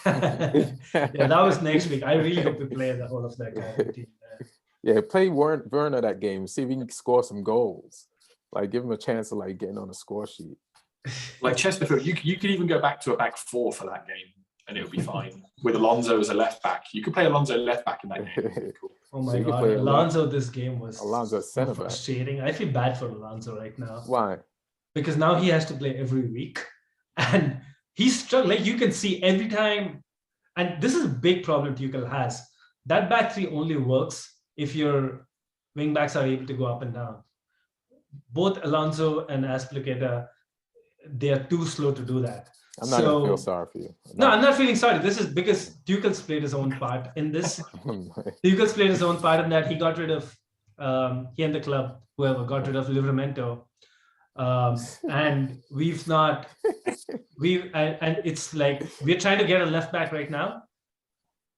That was next week. I really hope we play the whole of that guy team. Play Werner that game. See if he can score some goals. Like, give him a chance of like getting on the score sheet. Like Chesterfield, you could even go back to a back 4 for that game, and it would be fine. With Alonso as a left back, you could play Alonso left back in that game. Cool. Oh my God, Alonso! This game was center back. Frustrating. I feel bad for Alonso right now. Why? Because now he has to play every week, and he's struggling. Like, you can see every time, and this is a big problem Tuchel has. That back 3 only works if your wing backs are able to go up and down. Both Alonso and Azpilicueta, they are too slow to do that. I'm not going to feel sorry for you. No, I'm not feeling sorry. This is because Tuchel's played his own part in this. Tuchel's played his own part in that he got rid of, he and the club, whoever, got rid of Livramento. And and it's like, we're trying to get a left back right now,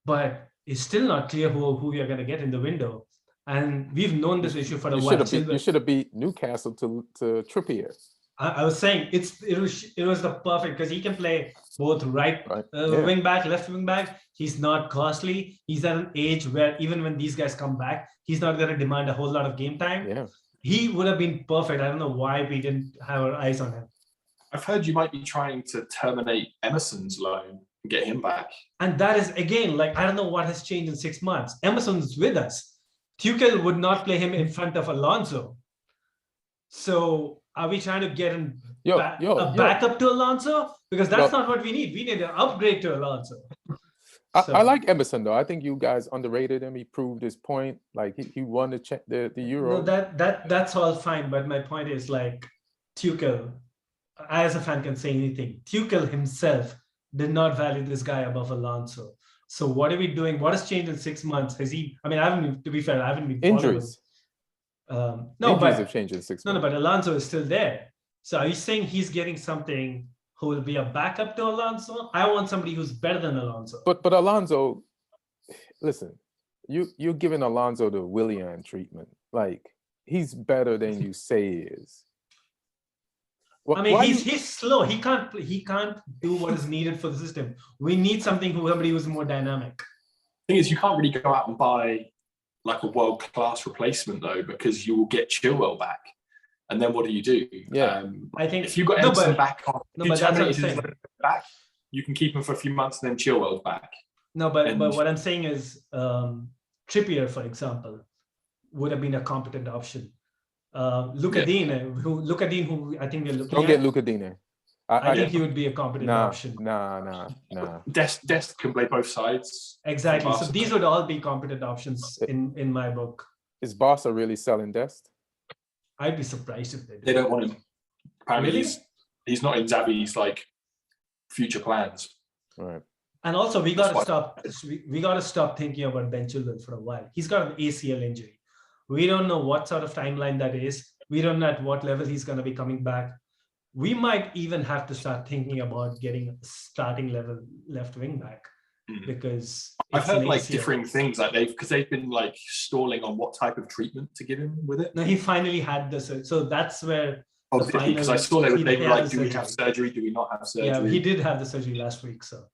but it's still not clear who we are going to get in the window. And we've known this issue for a while. You should have beat Newcastle to Trippier. I was saying it was the perfect, because he can play both wing back, left wing back. He's not costly. He's at an age where even when these guys come back, he's not going to demand a whole lot of game time. Yeah. He would have been perfect. I don't know why we didn't have our eyes on him. I've heard you might be trying to terminate Emerson's loan and get him back. And that is, again, like, I don't know what has changed in 6 months. Emerson's with us. Tuchel would not play him in front of Alonso. So are we trying to get him a backup to Alonso? Because that's not what we need. We need an upgrade to Alonso. I like Emerson though. I think you guys underrated him. He proved his point. Like he won the Euro. No, that's all fine. But my point is, like, Tuchel, I as a fan can say anything. Tuchel himself did not value this guy above Alonso. So what are we doing? What has changed in 6 months? Has he? I mean, to be fair, I haven't been injuries. Injuries have changed in 6 months. No, but Alonso is still there. So are you saying he's getting something who will be a backup to Alonso? I want somebody who's better than Alonso. But Alonso, listen, you're giving Alonso the Willian treatment. Like, he's better than you say he is. I mean, he's slow. He can't do what is needed for the system. We need somebody who's more dynamic. The thing is, you can't really go out and buy like a world-class replacement though, because you will get Chilwell back. And then what do you do? Yeah, I think if you've got Emerson back on, back, you can keep him for a few months and then Chilwell's back. No, but what I'm saying is, Trippier, for example, would have been a competent option. Luca Digne, who I think we're looking at. Don't get Luca Digne. I think he would be a competent option. Nah. Dest can play both sides. Exactly. So these would all be competent options in my book. Is Barca really selling Dest? I'd be surprised if they did. They don't want him. Apparently Really? he's not in Xavi's like future plans. Right. And also, we got to stop thinking about Ben Chilwell for a while. He's got an ACL injury. We don't know what sort of timeline that is. We don't know at what level he's going to be coming back. we might even have to start thinking about getting a starting level left wing back, because I've heard like year. differing things, like they've been like stalling on what type of treatment to give him with it. No, he finally had the surgery, so that's where. Oh, because I saw they were like, do we have surgery? Do we not have surgery? Yeah, he did have the surgery last week, so.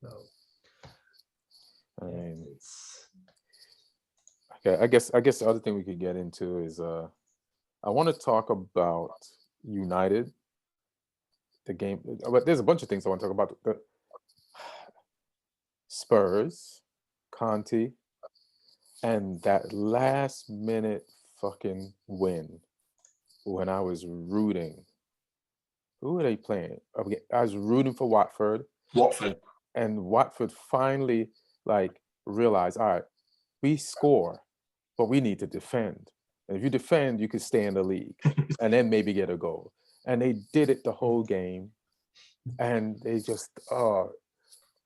So. I mean, okay, I guess the other thing we could get into is I want to talk about United, the game, but there's a bunch of things I want to talk about. The Spurs, Conte, and that last minute fucking win when I was rooting. Who were they playing? I was rooting for Watford. And Watford finally like realized, all right, we score, but we need to defend. And if you defend, you could stay in the league and then maybe get a goal. And they did it the whole game. And they just,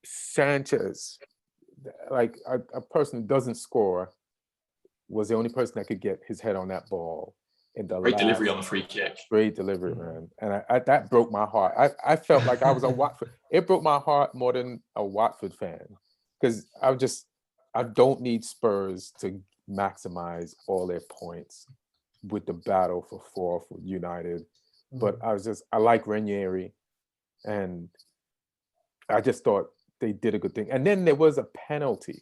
Sanchez, like a person who doesn't score, was the only person that could get his head on that ball. In the great delivery on the free kick. Great delivery, man. And I that broke my heart. I felt like I was a Watford. It broke my heart more than a Watford fan. Because I don't need Spurs to maximize all their points with the battle for fourth with United. But I like Ranieri, and I just thought they did a good thing. And then there was a penalty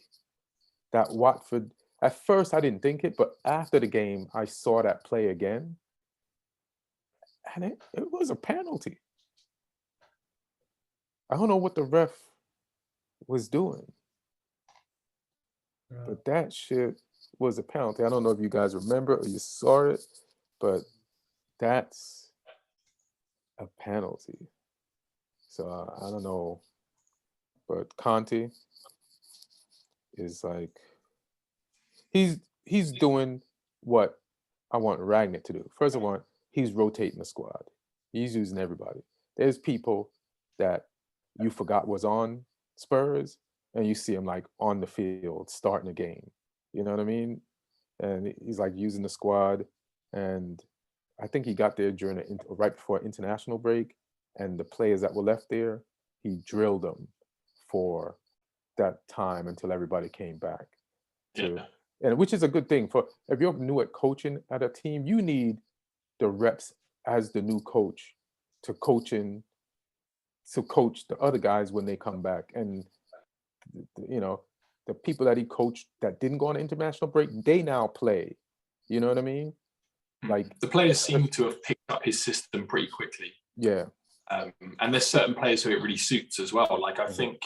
that Watford, at first I didn't think it, but after the game, I saw that play again. And it was a penalty. I don't know what the ref was doing. But that shit was a penalty. I don't know if you guys remember or you saw it, but that's a penalty. So I don't know. But Conte is like, he's doing what I want Rangnick to do. First of all, he's rotating the squad. He's using everybody. There's people that you forgot was on Spurs, and you see him like on the field starting a game. You know what I mean? And he's like using the squad. And I think he got there during right before international break. And the players that were left there, he drilled them for that time until everybody came back. And which is a good thing. For if you're new at coaching at a team, you need the reps as the new coach to coach the other guys when they come back. And you know, the people that he coached that didn't go on an international break, they now play. You know what I mean? Like the players seem to have picked up his system pretty quickly. Yeah. And there's certain players who it really suits as well. Like I think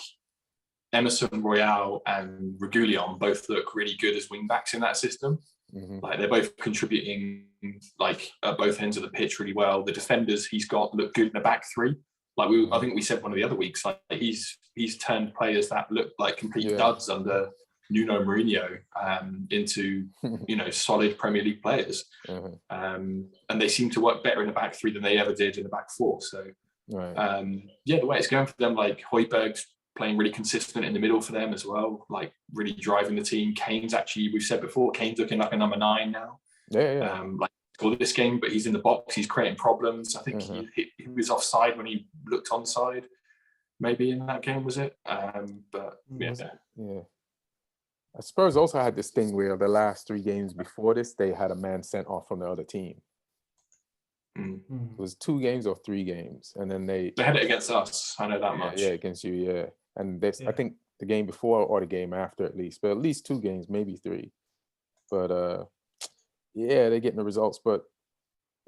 Emerson Royale and Regulion both look really good as wing backs in that system. Like they're both contributing like at both ends of the pitch really well. The defenders he's got look good in the back three. Like I think we said one of the other weeks, like he's turned players that look like complete duds under Nuno Mourinho into solid Premier League players, and they seem to work better in the back three than they ever did in the back four. So the way it's going for them, like Højbjerg's playing really consistent in the middle for them as well, like really driving the team. Kane's actually, we've said before, Kane's looking like a number 9 now. Like scored this game, but he's in the box, he's creating problems. I think he was offside when he looked onside, maybe in that game, was it? But Spurs also had this thing where the last 3 games before this, they had a man sent off from the other team. It was 2 games or 3 games, and then they had it against us. I know that much. Yeah, against you, and this I think the game before or the game after at least, but at least 2 games, maybe 3. But they're getting the results. But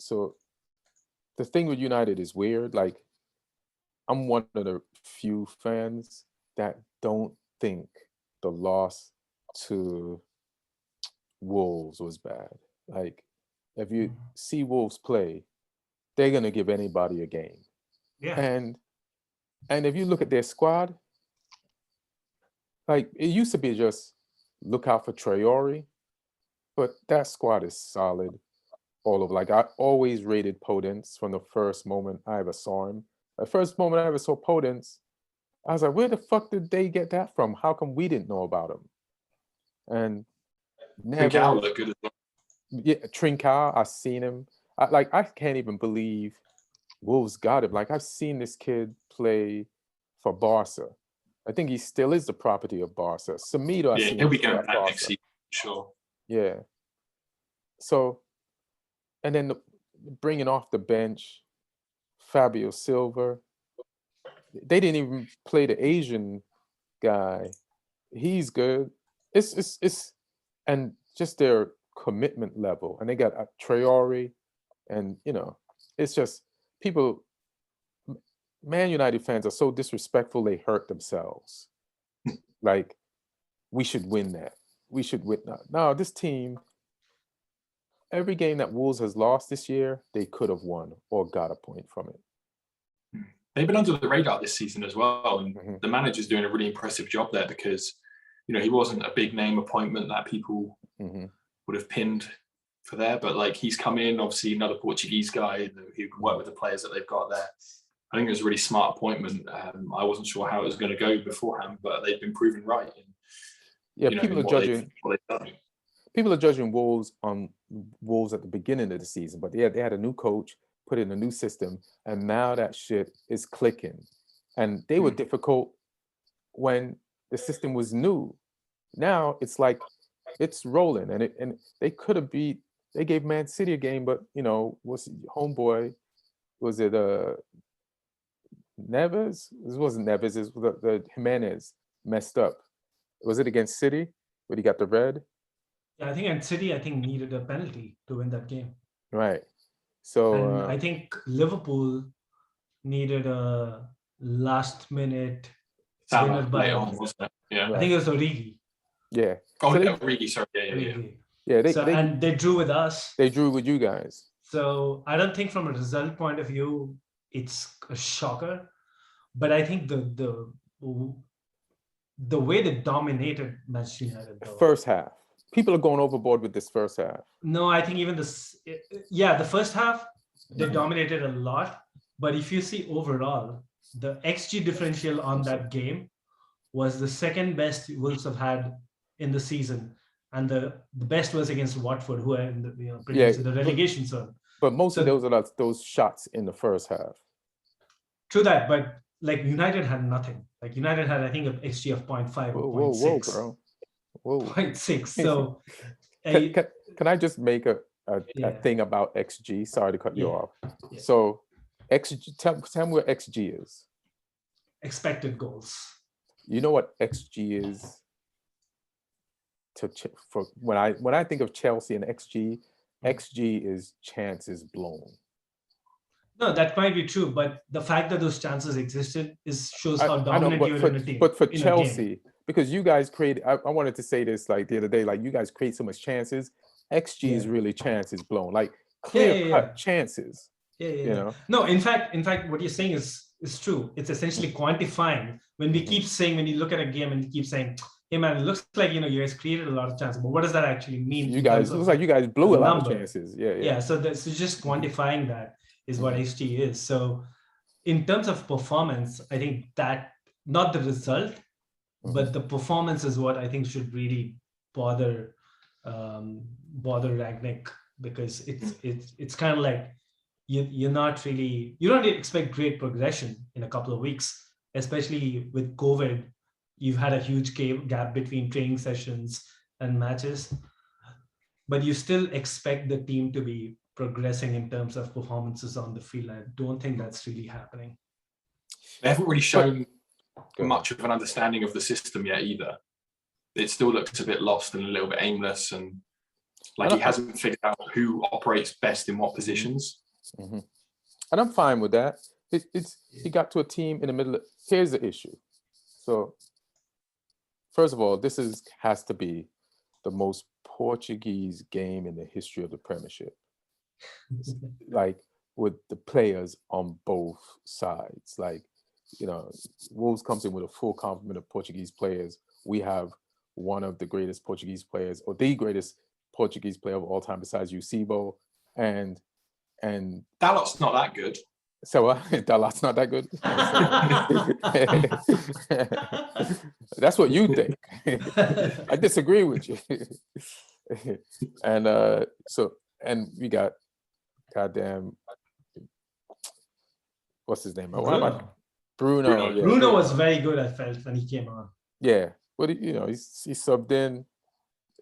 so the thing with United is weird. Like I'm one of the few fans that don't think the loss to Wolves was bad. Like if you see Wolves play, they're gonna give anybody a game. And if you look at their squad, like it used to be just look out for Traore, but that squad is solid all over. Like I always rated Podence from the first moment I ever saw him. The first moment I ever saw Podence, I was like, where the fuck did they get that from? How come we didn't know about him? And Trincao looked good as well. Yeah, Trincao, I seen him. I can't even believe Wolves got him. Like, I've seen this kid play for Barca. I think he still is the property of Barca. Semedo, Yeah, he'll be going back next season, sure. Yeah. So, and then bringing off the bench, Fabio Silva. They didn't even play the Asian guy. He's good. It's and just their commitment level. And they got Traore, and it's just people. Man United fans are so disrespectful, they hurt themselves. Like, we should win that. We should win. No, this team, every game that Wolves has lost this year, they could have won or got a point from it. They've been under the radar this season as well. And the manager's doing a really impressive job there because, he wasn't a big name appointment that people would have pinned for there. But like, he's come in, obviously another Portuguese guy who can work with the players that they've got there. I think it was a really smart appointment. I wasn't sure how it was going to go beforehand, but they've been proven right. And, people are judging Wolves on Wolves at the beginning of the season, but they had a new coach, put in a new system, and now that shit is clicking. And they were difficult when the system was new. Now it's like it's rolling, and they could have beat. They gave Man City a game, but was homeboy? Was it Neves? This wasn't Neves. It was the Jimenez messed up. Was it against City when he got the red? Yeah, I think City needed a penalty to win that game. Right. So I think Liverpool needed a last-minute winner by. Wasn't it? Yeah. I think it was Origi. Yeah. Origi, sorry. Yeah. And they drew with us. They drew with you guys. So I don't think from a result point of view it's a shocker, but I think the way they dominated Manchester United. First half. People are going overboard with this first half. No, I think even the first half, they dominated a lot. But if you see overall, the XG differential on that game was the second best Wolves have had in the season. And the best was against Watford, who are in the relegation zone. But most of those are those shots in the first half. True that, but like United had nothing. Like United had, I think, an XG of 0.5 or 0.6. Whoa, bro. Whoa. 0.6. So can I just make a thing about XG? Sorry to cut you off. Yeah. So XG, tell me what XG is. Expected goals. You know what XG is? For when I think of Chelsea and XG is chances blown. No, that might be true, but the fact that those chances existed shows how dominant you're in a team. But for Chelsea, because you guys create, I wanted to say this like the other day, like you guys create so much chances. XG is really chances blown, like clear cut chances. Yeah. No, in fact, what you're saying is true. It's essentially quantifying. When we keep saying, when you look at a game and you keep saying, hey man, it looks like you guys created a lot of chances, but what does that actually mean? It looks like you guys blew a lot of chances. Yeah. So just quantifying that is what XG is. So in terms of performance, I think that not the result, but the performance is what I think should really bother Rangnick, because it's kind of like you don't expect great progression in a couple of weeks, especially with COVID. You've had a huge gap between training sessions and matches, but you still expect the team to be progressing in terms of performances on the field. I don't think that's really happening. They haven't really shown much of an understanding of the system yet either. It still looks a bit lost and a little bit aimless, and like he hasn't figured out who operates best in what positions. Mm-hmm. And I'm fine with that. He got to a team in the middle. Here's the issue. So, first of all, this has to be the most Portuguese game in the history of the Premiership. Like, with the players on both sides. Like, Wolves comes in with a full complement of Portuguese players. We have one of the greatest Portuguese players, or the greatest Portuguese player of all time besides Eusebio, and Dalot's not that good. So Dalot's not that good. That's what you think. I disagree with you. And we got goddamn, what's his name? Bruno. Bruno. Yeah, Bruno was very good, I felt, when he came on. Yeah, but he subbed in,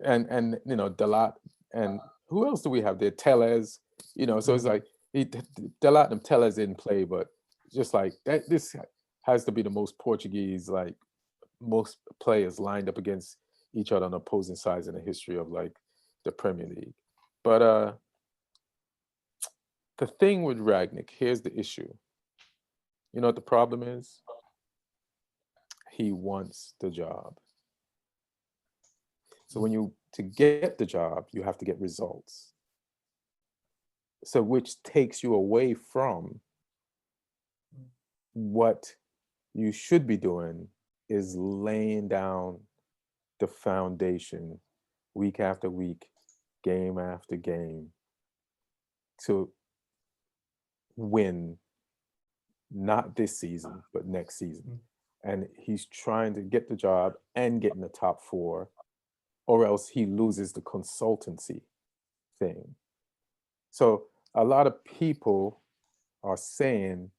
and Dalat, and who else do we have there? Tellez, so it's like Dalat and Tellez didn't play, but just like that, this has to be the most Portuguese, like most players lined up against each other on opposing sides in the history of like the Premier League. But the thing with Rangnick, here's the issue. You know what the problem is? He wants the job. So to get the job, you have to get results. So which takes you away from what you should be doing, is laying down the foundation week after week, game after game, to win, not this season, but next season. And he's trying to get the job and get in the top 4, or else he loses the consultancy thing. So a lot of people are saying,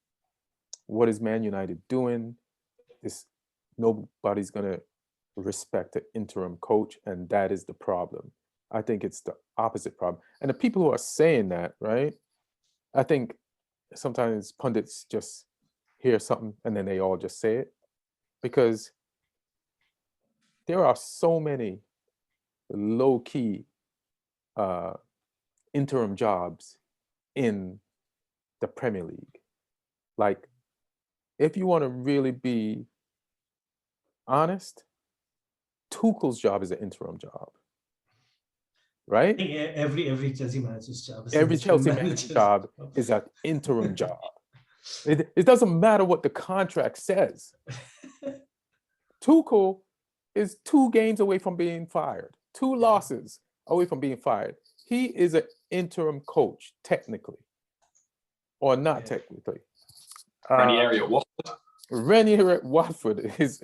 what is Man United doing? Nobody's going to respect the interim coach, and that is the problem. I think it's the opposite problem. And the people who are saying that, right? I think sometimes pundits just hear something and then they all just say it, because there are so many low-key interim jobs in the Premier League. Like, if you want to really be honest, Tuchel's job is an interim job, right? I think every Chelsea manager's job is Every Chelsea manager's job is an interim job. It doesn't matter what the contract says. Tuchel is 2 games away from being fired, 2 losses away from being fired. He is an interim coach, technically, or not technically. Ranieri at Watford. Ranieri at Watford is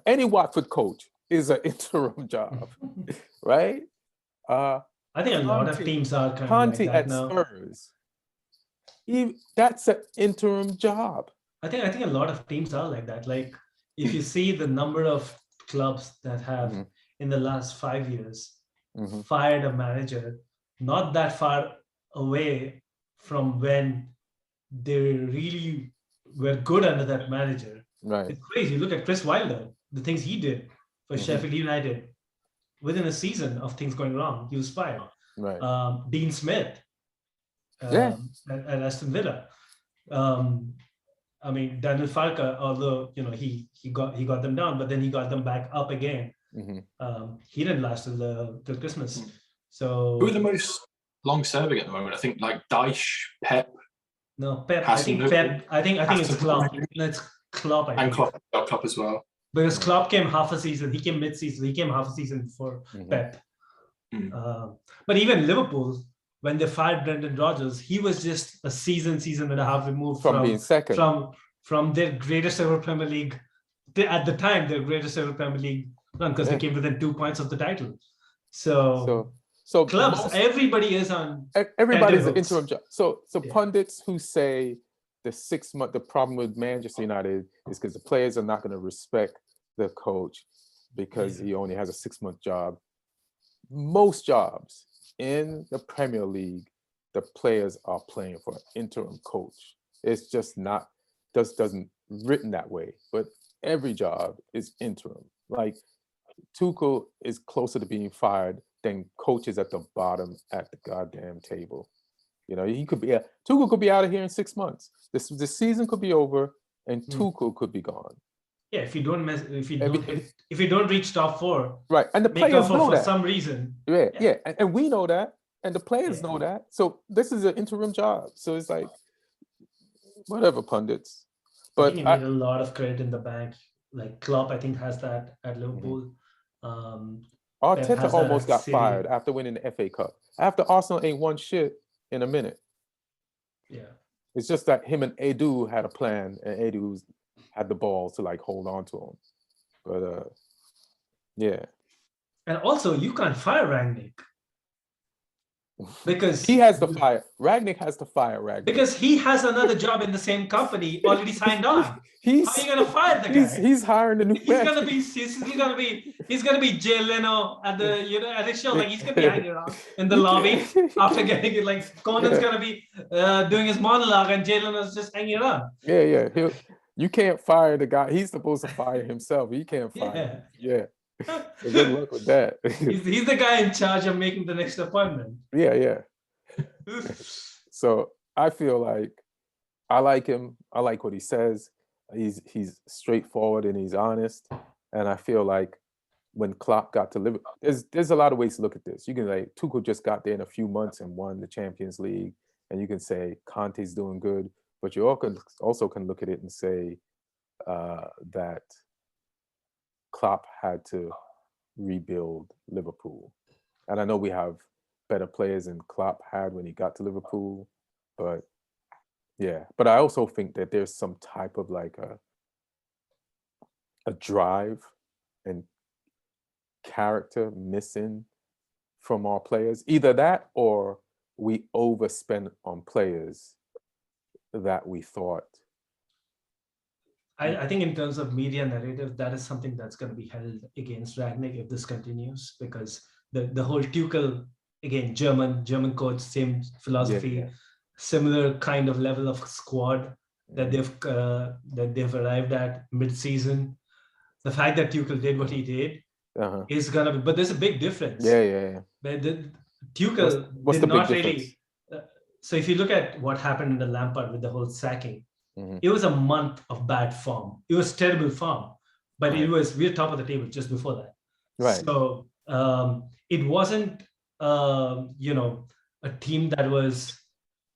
any Watford coach is an interim job, right? I think a lot of teams are kind Conte of like that at now. Spurs. That's an interim job. I think a lot of teams are like that. Like, if you see the number of clubs that have in the last 5 years fired a manager not that far away from when they really were good under that manager. Right. It's crazy. Look at Chris Wilder, the things he did for Sheffield United. Within a season of things going wrong, he was fired. Right. Dean Smith at Aston Villa. I mean, Daniel Farke, although he got them down, but then he got them back up again. He didn't last till Christmas. So who are the most long-serving at the moment? I think like Dyche, Pep. No, Pep. I think it's Klopp. No, it's Klopp. I think. And Klopp as well. Because Klopp came half a season. He came mid-season. He came half a season before Pep. But even Liverpool, when they fired Brendan Rodgers, he was just a season and a half removed from being second, from their greatest ever Premier League. At the time, their greatest ever Premier League run, because they came within 2 points of the title. So clubs, everybody is on. Everybody's an interim job. So pundits who say the problem with Manchester United is because the players are not going to respect the coach because he only has a 6-month job. Most jobs in the Premier League, the players are playing for an interim coach. It's just doesn't written that way. But every job is interim. Like, Tuchel is closer to being fired than coaches at the bottom at the goddamn table. Tuchel could be out of here in 6 months. The season could be over, and Tuchel could be gone. Yeah, if you don't reach top 4, right? And the players know that for some reason. Yeah, and we know that, and the players know that. So this is an interim job. So it's like, whatever, pundits. But I think you need a lot of credit in the bank. Like Klopp, I think, has that at Liverpool. Arteta almost got fired after winning the FA Cup. After Arsenal ain't won shit in a minute. Yeah. It's just that him and Edu had a plan, and Edu had the balls to like hold on to him. But yeah. And also, you can't fire Rangnick. Because he has to fire. Rangnick has to fire Rangnick. Because he has another job in the same company already signed on. How are you gonna fire the guy? He's hiring the new man. He's gonna be Jay Leno at the show. Like, he's gonna be hanging around in the lobby after getting it. Like, Conan's gonna be doing his monologue and Jay Leno's just hanging around. Yeah. You can't fire the guy. He's supposed to fire himself. He can't fire him. Yeah. So good luck with that. He's the guy in charge of making the next appointment. Yeah. So I feel like I like him. I like what he says. He's straightforward and he's honest. And I feel like when Klopp got to Liverpool, there's a lot of ways to look at this. You can say Tuchel just got there in a few months and won the Champions League, and you can say Conte's doing good. But you also can look at it and say that Klopp had to rebuild Liverpool. And I know we have better players than Klopp had when he got to Liverpool, but yeah. But I also think that there's some type of like a drive and character missing from our players. Either that or we overspend on players that we thought. I think in terms of media narrative, that is something that's going to be held against Rangnick if this continues, because the whole Tuchel, again, German coach, same philosophy, similar kind of level of squad that they've arrived at mid-season. The fact that Tuchel did what he did is gonna be, but there's a big difference. Yeah. But Tuchel what's did the big not difference? really. So if you look at what happened in the Lampard with the whole sacking, it was a month of bad form. It was terrible form, but we're top of the table just before that. Right. So it wasn't a team that was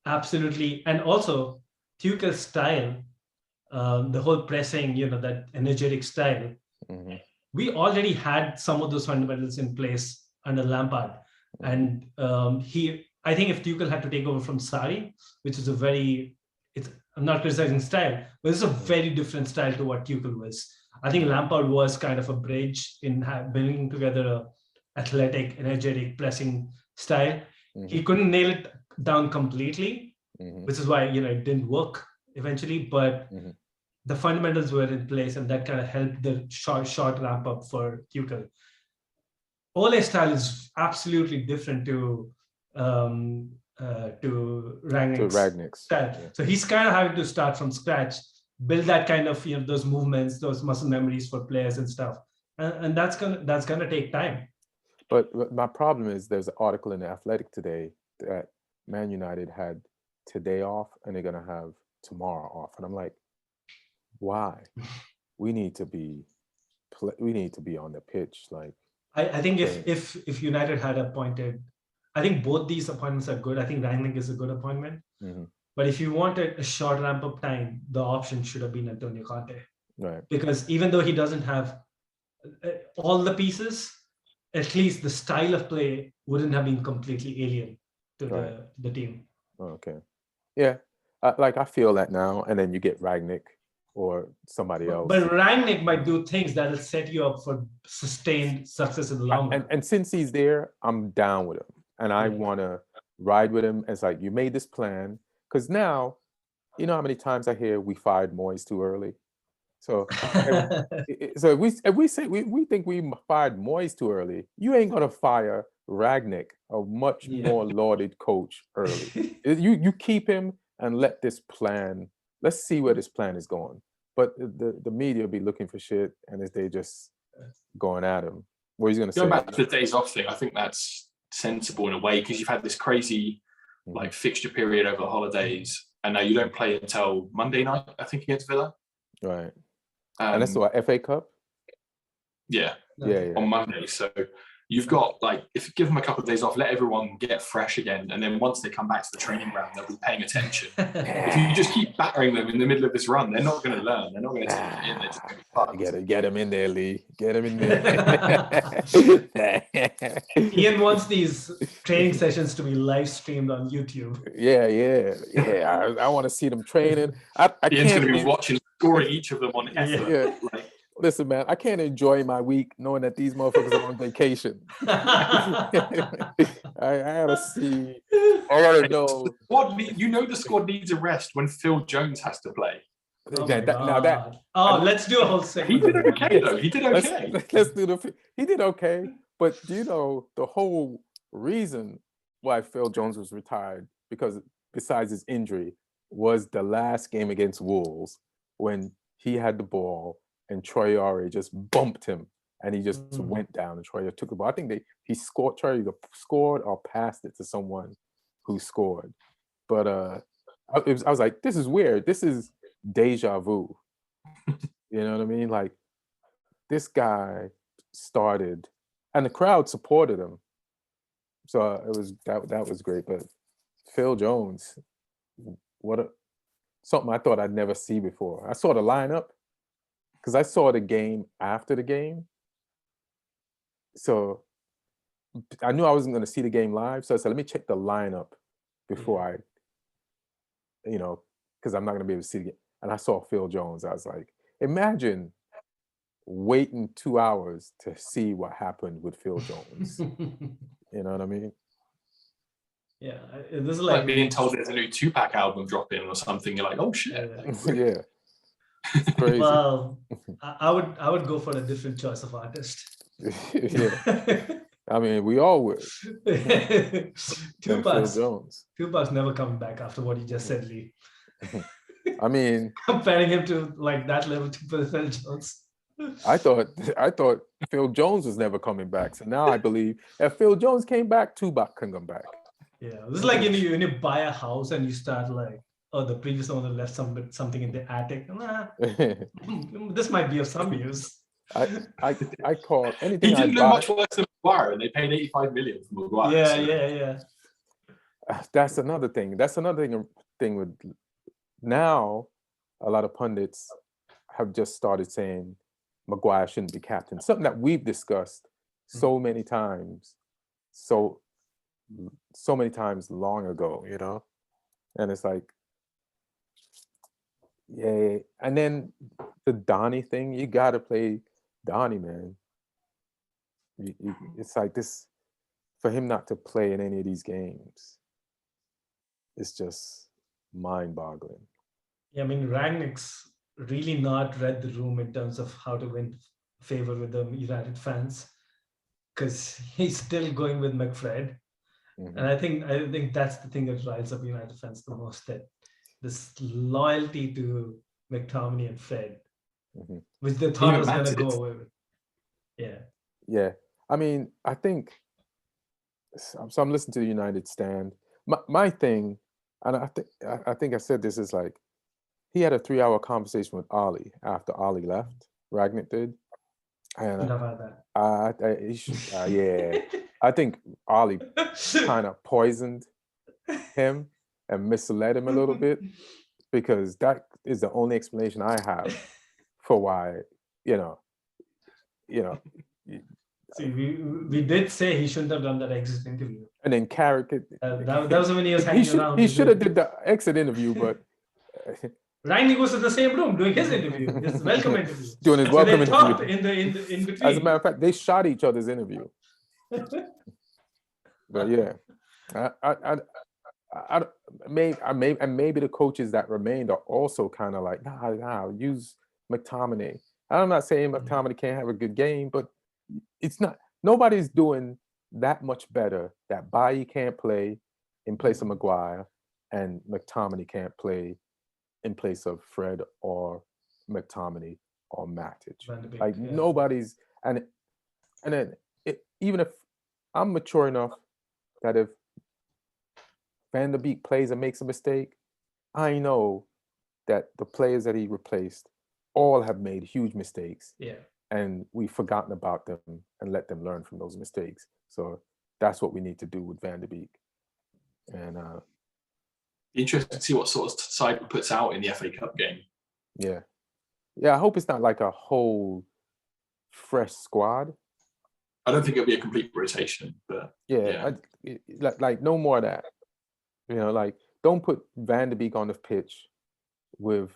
absolutely, and also Tuchel's style, the whole pressing, that energetic style. We already had some of those fundamentals in place under Lampard, and I think if Tuchel had to take over from Sarri, which is I'm not criticizing style, but it's a very different style to what Tuchel was. I think Lampard was kind of a bridge in bringing together a athletic, energetic, pressing style. He couldn't nail it down completely, which is why it didn't work eventually. But the fundamentals were in place, and that kind of helped the short ramp up for Tuchel. Ole's style is absolutely different to Rangnick's style. Yeah. So he's kind of having to start from scratch, build that kind of those movements, those muscle memories for players and stuff, and that's gonna take time. But my problem is there's an article in the Athletic today that Man United had today off and they're gonna have tomorrow off, and I'm like, why? We need to be on the pitch. Like, I think if United had appointed, I think both these appointments are good. I think Rangnick is a good appointment. But if you wanted a short ramp up time, the option should have been Antonio Conte. Right. Because even though he doesn't have all the pieces, at least the style of play wouldn't have been completely alien to the team. Okay. Yeah. I feel that now, and then you get Rangnick or somebody else. But Rangnick might do things that will set you up for sustained success in the long run. And since he's there, I'm down with him. And I want to ride with him. It's like, you made this plan. Because now, you know how many times I hear we fired Moyes too early? So if we say we think we fired Moyes too early, you ain't going to fire Rangnick, a much more lauded coach, early. You keep him and let this plan, let's see where this plan is going. But the media will be looking for shit, and if they just going at him, what he's going to say. Going back to the days off thing, I think that's sensible in a way, because you've had this crazy fixture period over the holidays, and now you don't play until Monday night, I think, against Villa. Right. And that's what, FA Cup? Yeah. On Monday. So you've got, if you give them a couple of days off, let everyone get fresh again, and then once they come back to the training ground, they'll be paying attention. If you just keep battering them in the middle of this run, they're not going to learn. They're not going to take it in. They're just going to get them in there, Lee. Get them in there. Ian wants these training sessions to be live streamed on YouTube. Yeah. I want to see them training. Ian's going to be watching, scoring each of them on effort. Listen, man, I can't enjoy my week knowing that these motherfuckers are on vacation. I gotta see. I gotta know. The squad needs a rest when Phil Jones has to play. Let's do a whole segment. He did okay though. He did okay. Let's do he did okay. But do you know the whole reason why Phil Jones was retired? Because besides his injury, was the last game against Wolves when he had the ball and Troy Ori just bumped him and he just went down and Troy took the ball. I think he scored. Troy either scored or passed it to someone who scored. But I was like, this is weird. This is deja vu. You know what I mean? Like, this guy started, and the crowd supported him. So it was that was great. But Phil Jones, something I thought I'd never see before. I saw the lineup because I saw the game after the game. So I knew I wasn't going to see the game live. So I said, let me check the lineup before I, because I'm not going to be able to see the game. And I saw Phil Jones. I was like, imagine waiting 2 hours to see what happened with Phil Jones. You know what I mean? Yeah, this is like being told there's a new Tupac album dropping or something. You're like, oh shit. Yeah. It's crazy. Well, I would go for a different choice of artist. Yeah. I mean, we all would. Tupac's never coming back after what you just said, Lee. I mean, comparing him to like that level to Phil Jones. I thought Phil Jones was never coming back. So now I believe if Phil Jones came back, Tupac can come back. Yeah, this is like when you buy a house and you start like, oh, the previous owner left something in the attic. This might be of some use. I call anything. He didn't do much worse than Maguire, and they paid 85 million for Maguire. Yeah. That's another thing. That's another thing with now. A lot of pundits have just started saying Maguire shouldn't be captain. Something that we've discussed so many times, so many times long ago, And it's like, yeah. And then the Donny thing, you gotta play Donny, man. It's like this, for him not to play in any of these games, it's just mind-boggling. Yeah, I mean, Rangnick's really not read the room in terms of how to win favor with the United fans, because he's still going with McFred. And I think that's the thing that riles up United fans the most, that this loyalty to McTominay and Fred, which they thought was going to go away with. Yeah. I mean, I think, so I'm listening to the United stand. My thing, and I think I said this, is like, he had a 3-hour conversation with Ollie after Ollie left. Rangnick did. And I think Ollie kind of poisoned him and misled him a little bit, because that is the only explanation I have for why, See, we did say he shouldn't have done that exit interview. And then Carrick, that was when he was hanging around. He should have did the exit interview, but Rangnick was in the same room doing his interview, his welcome interview. Doing his welcome interview. In between. As a matter of fact, they shot each other's interview. But yeah, maybe the coaches that remained are also kind of like, nah, use McTominay. I'm not saying McTominay can't have a good game, but it's not. Nobody's doing that much better that Bailly can't play in place of Maguire and McTominay can't play in place of Fred or McTominay or Matic. Like nobody's, and then even if I'm mature enough that if Van der Beek plays and makes a mistake, I know that the players that he replaced all have made huge mistakes. Yeah. And we've forgotten about them and let them learn from those mistakes. So that's what we need to do with Van der Beek. And interesting to see what sort of side he puts out in the FA Cup game. Yeah. I hope it's not like a whole fresh squad. I don't think it'll be a complete rotation, but like no more of that. Like don't put Van der Beek on the pitch with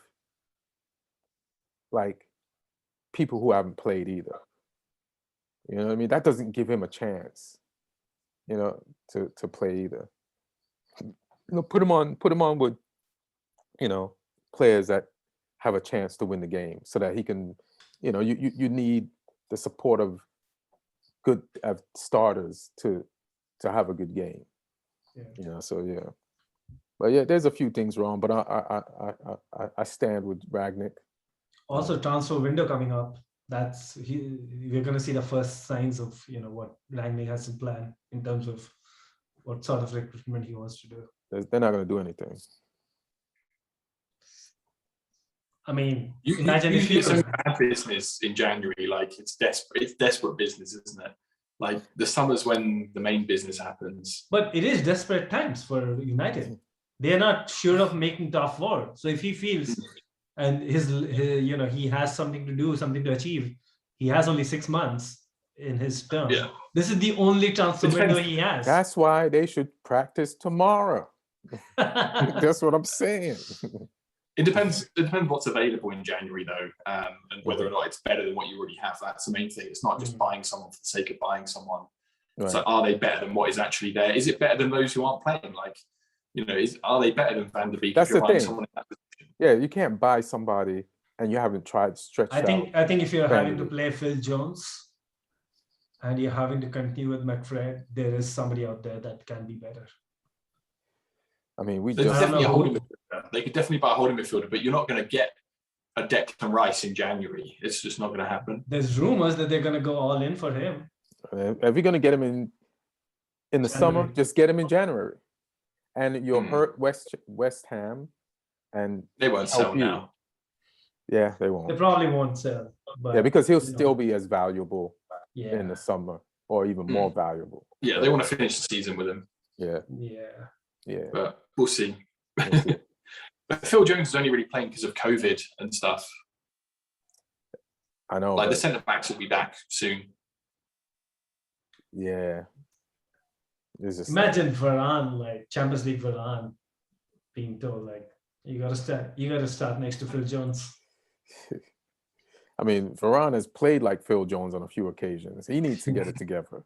like people who haven't played either. You know what I mean? That doesn't give him a chance, you know, to play either. You know, put him on with, you know, players that have a chance to win the game, so that he can, you know, you need the support of good starters to have a good game. Yeah. You know, so yeah. But yeah, there's a few things wrong, but I stand with Rangnick. Also, transfer window coming up. We're going to see the first signs of, you know, what Rangnick has in plan in terms of what sort of recruitment he wants to do. They're not going to do anything. I mean, imagine if it's a bad business in January, like it's desperate business, isn't it? Like the summer's when the main business happens. But it is desperate times for United. They are not sure of making top four. So if he feels and his you know, he has something to do, something to achieve, he has only 6 months in his term. Yeah. This is the only transfer window he has. That's why they should practice tomorrow. That's what I'm saying. It depends what's available in January, though, and whether or not it's better than what you already have. That's the main thing. It's not just buying someone for the sake of buying someone. Right. So are they better than what is actually there? Is it better than those who aren't playing? Like, you know, are they better than Van der Beek? That's the thing. Yeah, you can't buy somebody and you haven't tried to stretch I think if you're having to play Phil Jones and you're having to continue with McFred, there is somebody out there that can be better. I mean, they could definitely buy a holding midfielder, but you're not going to get a Declan Rice in January. It's just not going to happen. There's rumors that they're going to go all in for him. If you're going to get him in the summer, just get him in January. And you'll hurt West Ham, and they won't sell now. Yeah, they won't. They probably won't sell. But, yeah, because he'll still be as valuable in the summer, or even more valuable. Yeah, they want to finish the season with him. Yeah. But we'll see. But Phil Jones is only really playing because of COVID and stuff. I know. Like the centre backs will be back soon. Yeah. Imagine Varane, like Champions League Varane, being told like you gotta start next to Phil Jones. I mean, Varane has played like Phil Jones on a few occasions. He needs to get it together.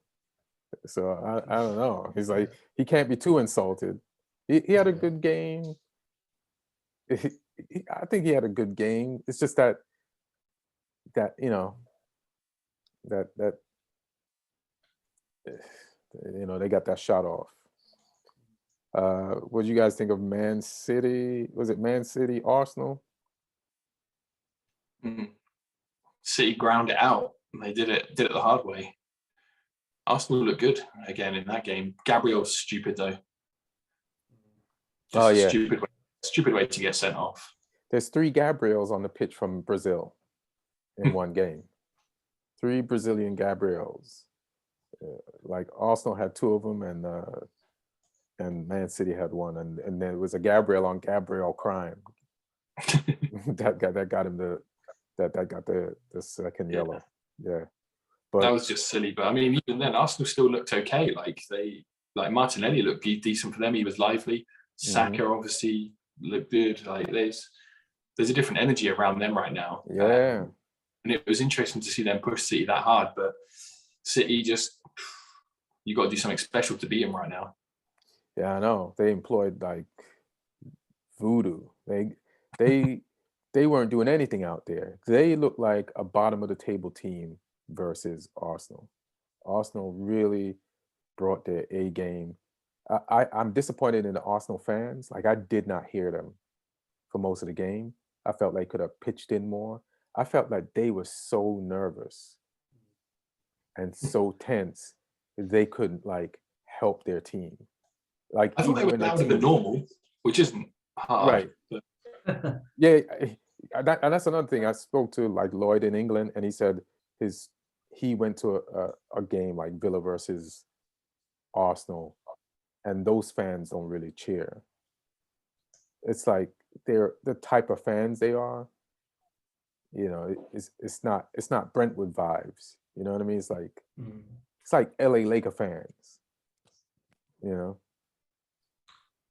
So I don't know. He's like, he can't be too insulted. He had a good game. I think he had a good game. It's just that you know that you know, they got that shot off. What do you guys think of Man City? Was it Man City, Arsenal? City ground it out. They did it the hard way. Arsenal looked good again in that game. Gabriel's stupid though. Stupid way to get sent off. There's 3 Gabriels on the pitch from Brazil in one game. 3 Brazilian Gabriels. Like Arsenal had 2 of them, and Man City had 1, and there was a Gabriel on Gabriel crime. that got him the second yellow. Yeah, but that was just silly. But I mean, even then, Arsenal still looked okay. Like Martinelli looked decent for them. He was lively. Saka obviously looked good. Like there's a different energy around them right now. Yeah, and it was interesting to see them push City that hard, but City just, you got to do something special to beat them right now. Yeah, I know. They employed like voodoo. They weren't doing anything out there. They looked like a bottom of the table team versus Arsenal. Arsenal really brought their A game. I'm disappointed in the Arsenal fans. Like, I did not hear them for most of the game. I felt they could have pitched in more. I felt like they were so nervous and so tense they couldn't like help their team. Like, I thought they were louder than normal, which isn't hard. Right. Yeah, and that's another thing. I spoke to like Lloyd in England, and he said he went to a game like Villa versus Arsenal, and those fans don't really cheer. It's like they're the type of fans they are. You know, it's not Brentwood vibes. You know what I mean? It's like it's like LA Laker fans. You know,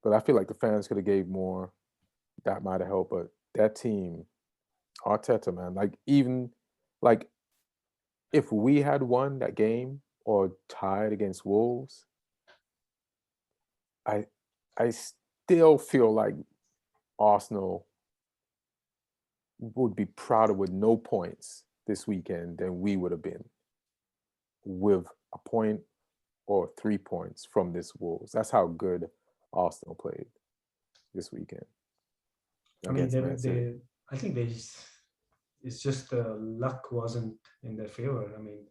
but I feel like the fans could have gave more. That might have helped, but that team, Arteta, man, like even like if we had won that game or tied against Wolves, I still feel like Arsenal would be prouder with no points this weekend than we would have been with a point or 3 points from this Wolves. That's how good Arsenal played this weekend against Man City. I think it's just the luck wasn't in their favor. I mean,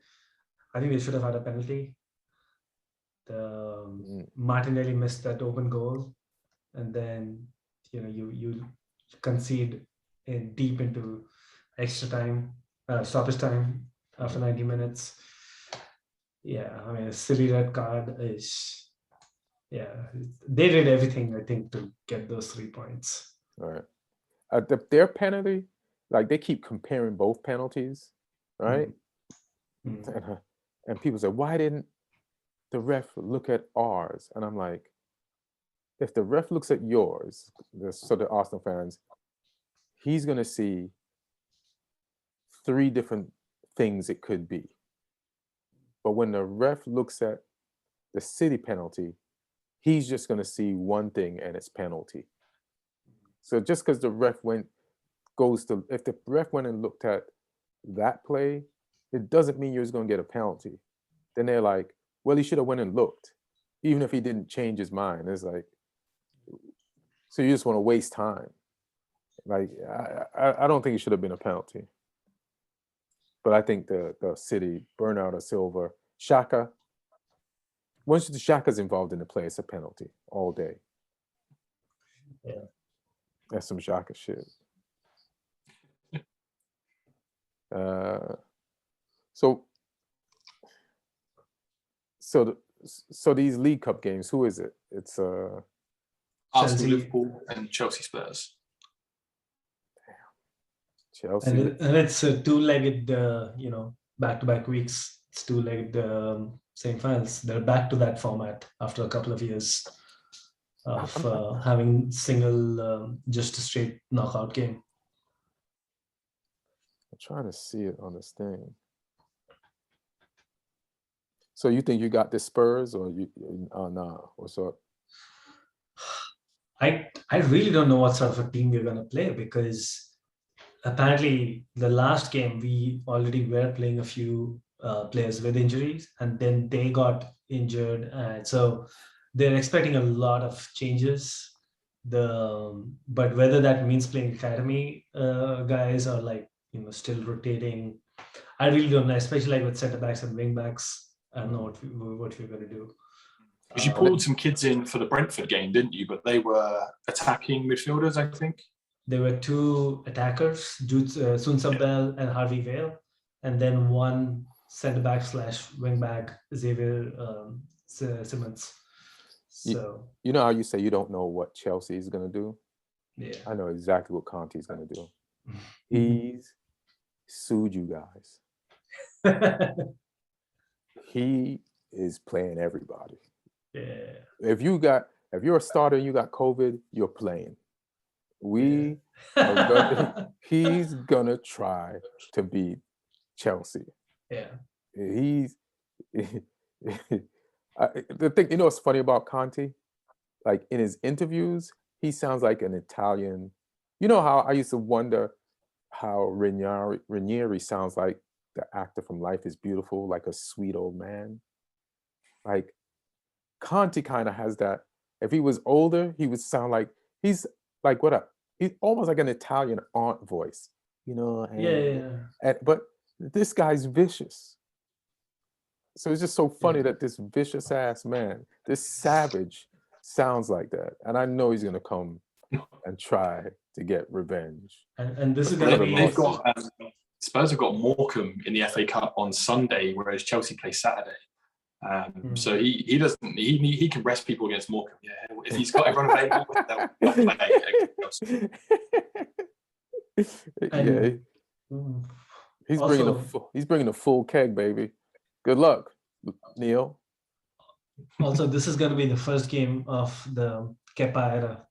I think they should have had a penalty. Martinelli missed that open goal, and then you concede deep into extra time, stoppage time after 90 minutes. Yeah, I mean, a silly red card is. Yeah, they did everything, I think, to get those 3 points. All right. Their penalty, like they keep comparing both penalties, right? Mm-hmm. And people say, why didn't the ref look at ours? And I'm like, if the ref looks at yours, so the Arsenal fans, he's going to see 3 different things it could be. But when the ref looks at the City penalty, he's just going to see one thing, and it's penalty. So just because the ref if the ref went and looked at that play, it doesn't mean you're just going to get a penalty. Then they're like, well, he should have went and looked, even if he didn't change his mind. It's like, so you just want to waste time. Like, I don't think it should have been a penalty. But I think the City, Bernardo Silva, Xhaka, once the Xhaka's involved in the play, it's a penalty all day. Yeah. That's some Xhaka shit. So these League Cup games, who is it? It's Arsenal, Liverpool, and Chelsea, Spurs. Damn. Chelsea. And it's a two-legged, back-to-back weeks. It's two-legged semi-finals. They're back to that format after a couple of years of having single, just a straight knockout game. I'm trying to see it on this thing. So you think you got the Spurs, or you? Nah. What's up? I really don't know what sort of a team we're going to play, because apparently the last game we already were playing a few players with injuries, and then they got injured, and so they're expecting a lot of changes. But whether that means playing academy guys or still rotating, I really don't know. Especially like with centre backs and wing backs, I don't know what we're going to do. Because you pulled some kids in for the Brentford game, didn't you? But they were attacking midfielders, I think. There were 2 attackers, Sun Sabel and Harvey Vale, and then 1 centre back / wing back, Xavier Simmons. So you know how you say you don't know what Chelsea is going to do? Yeah, I know exactly what Conte is going to do. He's sued you guys. He is playing everybody. Yeah. If you're a starter and you got COVID, you're playing. He's gonna try to beat Chelsea. Yeah. The thing, what's funny about Conte? Like in his interviews, he sounds like an Italian. You know how I used to wonder how Ranieri sounds like the actor from Life is Beautiful, like a sweet old man. Like Conte kind of has that. If he was older, he would sound like he's like he's almost like an Italian aunt voice, But this guy's vicious. So it's just so funny that this vicious ass man, this savage, sounds like that. And I know he's gonna come and try to get revenge. And this is gonna be. They've got Spurs have got Morecambe in the FA Cup on Sunday, whereas Chelsea play Saturday. So he doesn't. He can rest people against Morecambe. Yeah, if he's got everyone available, they'll play. Yeah, he's bringing a full keg, baby. Good luck, Neil. Also, this is going to be the first game of the Kepa era,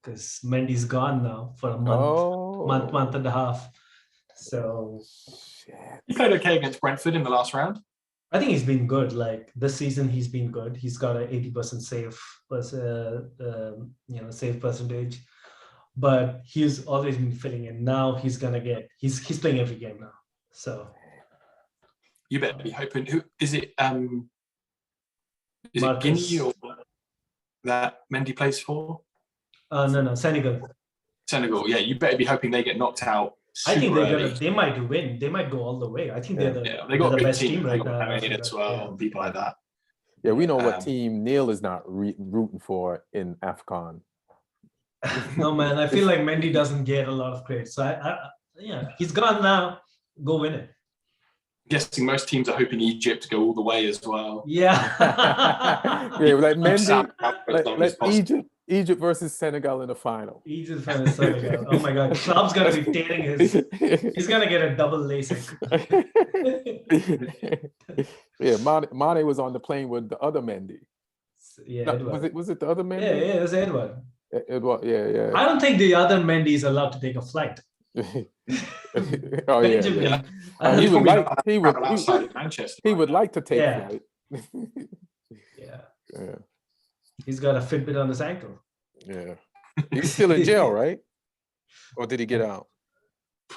because Mendy's gone now for a month and a half. So he played okay against Brentford in the last round. I think he's been good. Like this season, he's been good. He's got an 80% save percentage, but he's always been filling in. Now he's he's playing every game now. So you better be hoping. Who is it? Is Marcus. it Guinea or that Mendy plays for? No, Senegal. Senegal, yeah. You better be hoping they get knocked out. I think early. they might win. They might go all the way. I think they got the a best team team right now. as well, and people like that. Yeah, we know what team Neil is not rooting for in AFCON. No, man, I feel like Mendy doesn't get a lot of credit. So he's gone now. Go win it. I'm guessing most teams are hoping Egypt to go all the way as well. Yeah. Yeah, like Mendy, like Egypt versus Senegal in the final. Egypt versus Senegal. Oh my God, Klopp's gonna be tearing he's gonna get a double LASIK. Yeah, Mane was on the plane with the other Mendy. Yeah, no, was it the other Mendy? Yeah, it was Edward. Edward, yeah. I don't think the other Mendy is allowed to take a flight. Oh yeah. He would like to take flight. Yeah. Yeah. He's got a Fitbit on his ankle. Yeah. He's still in jail, right? Or did he get out?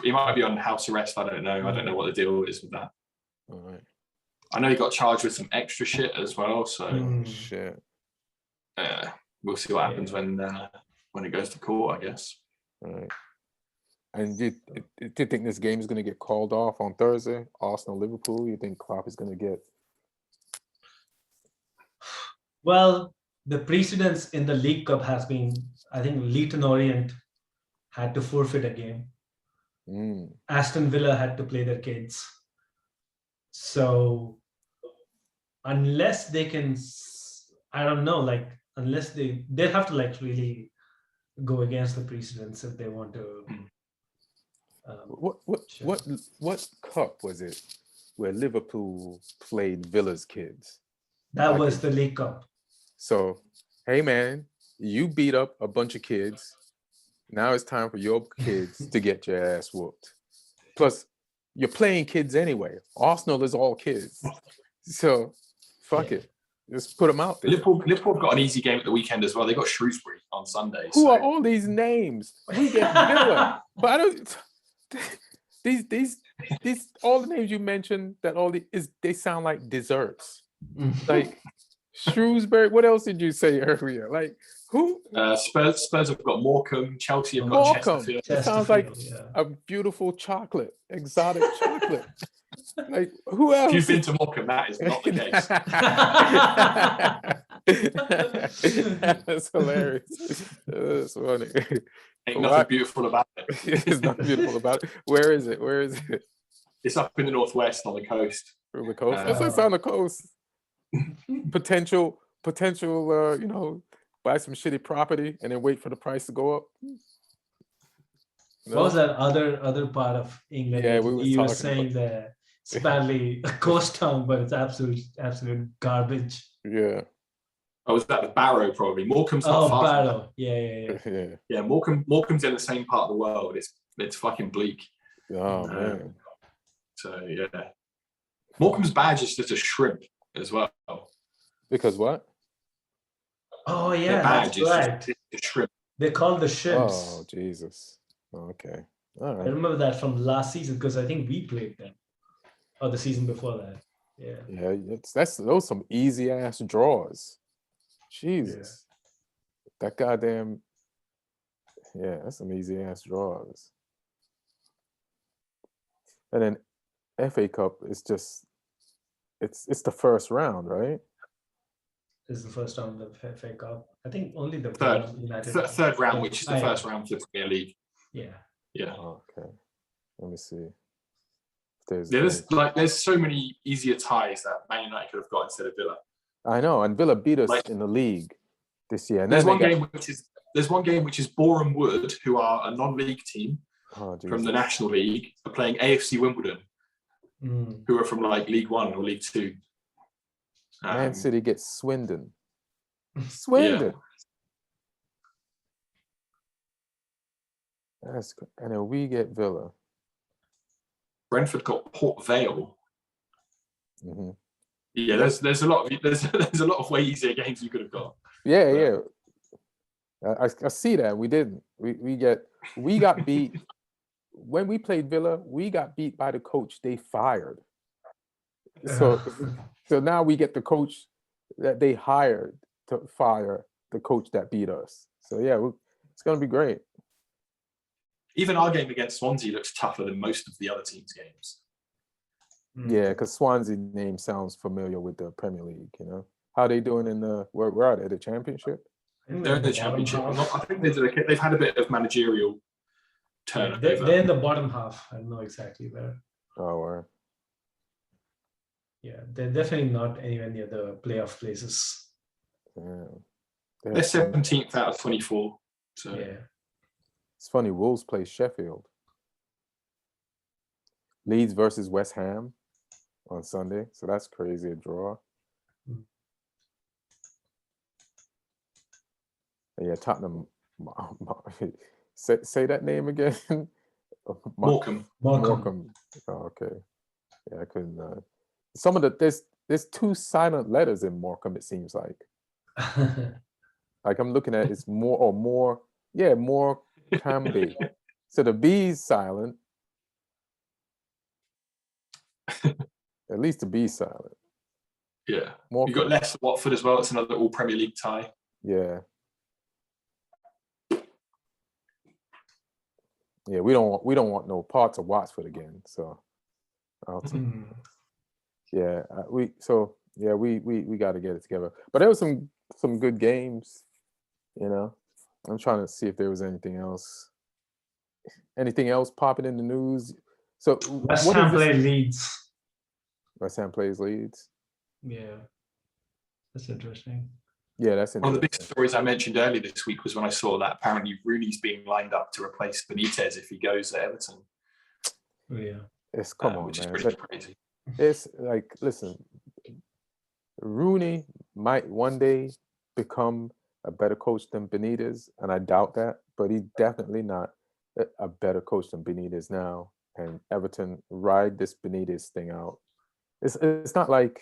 He might be on house arrest. I don't know. I don't know what the deal is with that. All right. I know he got charged with some extra shit as well. So shit. We'll see what happens when it goes to court, I guess. All right. And do you think this game is going to get called off on Thursday? Arsenal, Liverpool. You think Klopp is going to get? Well, the precedence in the League Cup has been, I think, Leyton Orient had to forfeit a game. Aston Villa had to play their kids. So unless they can, I don't know, like unless they'll have to like really go against the precedence if they want to. What cup was it where Liverpool played Villa's kids? That was the League Cup. So, hey man, you beat up a bunch of kids. Now it's time for your kids to get your ass whooped. Plus, you're playing kids anyway. Arsenal is all kids. So, fuck it. Just put them out there. Liverpool have got an easy game at the weekend as well. They got Shrewsbury on Sunday. Who are all these names? We get Villa. But I don't... These all the names you mentioned, they sound like desserts. Like Shrewsbury. What else did you say earlier? Like who? Spurs have got Morecambe. Chelsea have got Chesterfield. It sounds like a beautiful chocolate, exotic chocolate. Like who else? If you've been to Morecambe, that is not the case. That's hilarious. That's funny. Ain't nothing beautiful about it. There's nothing beautiful about it. Where is it? It's up in the northwest on the coast. On the coast? It's on the coast. Potential, buy some shitty property and then wait for the price to go up. No? What was that other part of England? Yeah, you were saying that it's badly a coast town, but it's absolute garbage. Yeah. Oh, was that the Barrow probably? Morecambe's not far. Barrow. Yeah. Yeah, Morecambe's in the same part of the world. It's fucking bleak. Oh man. So yeah. Morecambe's badge is just a shrimp as well. Because what? Oh yeah, that's right. Just a shrimp. They're called the shrimps. Oh Jesus. Okay. All right. I remember that from last season because I think we played them. Or the season before that. Yeah. Yeah, those some easy ass draws. Jesus. Yeah. That goddamn that's some easy ass draws. And then FA Cup is just it's the first round, right? This is the first round of the FA Cup. I think only the third round, which is the first round for the Premier League. Yeah. Okay. Let me see. There's so many easier ties that Man United could have got instead of Villa. I know, and Villa beat us in the league this year. And there's one game which is Boreham Wood, who are a non-league team from the National League, are playing AFC Wimbledon, who are from like League One or League Two. Man City gets Swindon. And then we get Villa. Brentford got Port Vale. Mm-hmm. Yeah, there's a lot of way easier games you could have got. Yeah. I see that. We didn't. We got beat when we played Villa. We got beat by the coach they fired. So now we get the coach that they hired to fire the coach that beat us. So yeah, it's gonna be great. Even our game against Swansea looks tougher than most of the other teams' games. Yeah, because Swansea name sounds familiar with the Premier League. You know, how they doing in the where are they? The Championship? They're in the Championship. I think they've had a bit of managerial turnover. Yeah, they're in the bottom half. I don't know exactly where. Oh, wow. Yeah, they're definitely not anywhere near the playoff places. Yeah. They're 17th out of 24. So yeah. It's funny, Wolves play Sheffield. Leeds versus West Ham on Sunday. So that's crazy, a draw. Yeah, Tottenham. Say that name again. Morecambe. Oh, okay. Yeah, I couldn't. Some of there's 2 silent letters in Morecambe. It seems like. Like I'm looking at it's more. Yeah, more Camby. So the B's silent. At least the B's silent. Yeah. You've got Leicester Watford as well. It's another all Premier League tie. Yeah. Yeah, we don't want no parts of Watford again. So, yeah, we got to get it together. But there was some good games. You know, I'm trying to see if there was anything else popping in the news. So West Ham play Leeds. West Ham plays Leeds. Yeah, that's interesting. Yeah, that's interesting. One of the big stories I mentioned earlier this week was when I saw that apparently Rooney's being lined up to replace Benitez if he goes to Everton. Oh, yeah. It's on, which man. is pretty crazy. It's like, listen, Rooney might one day become a better coach than Benitez, and I doubt that, but he's definitely not a better coach than Benitez now. And Everton ride this Benitez thing out. It's not like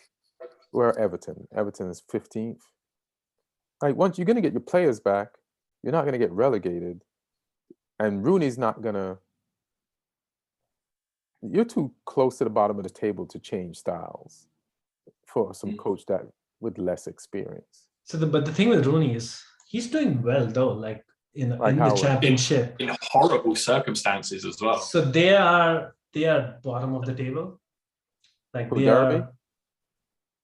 we're Everton. Everton is 15th. Like, once you're going to get your players back, you're not going to get relegated. And Rooney's not going to... You're too close to the bottom of the table to change styles for some coach that with less experience. But the thing with Rooney is he's doing well, though, like in the Championship. In horrible circumstances as well. So they are bottom of the table. Like they Derby?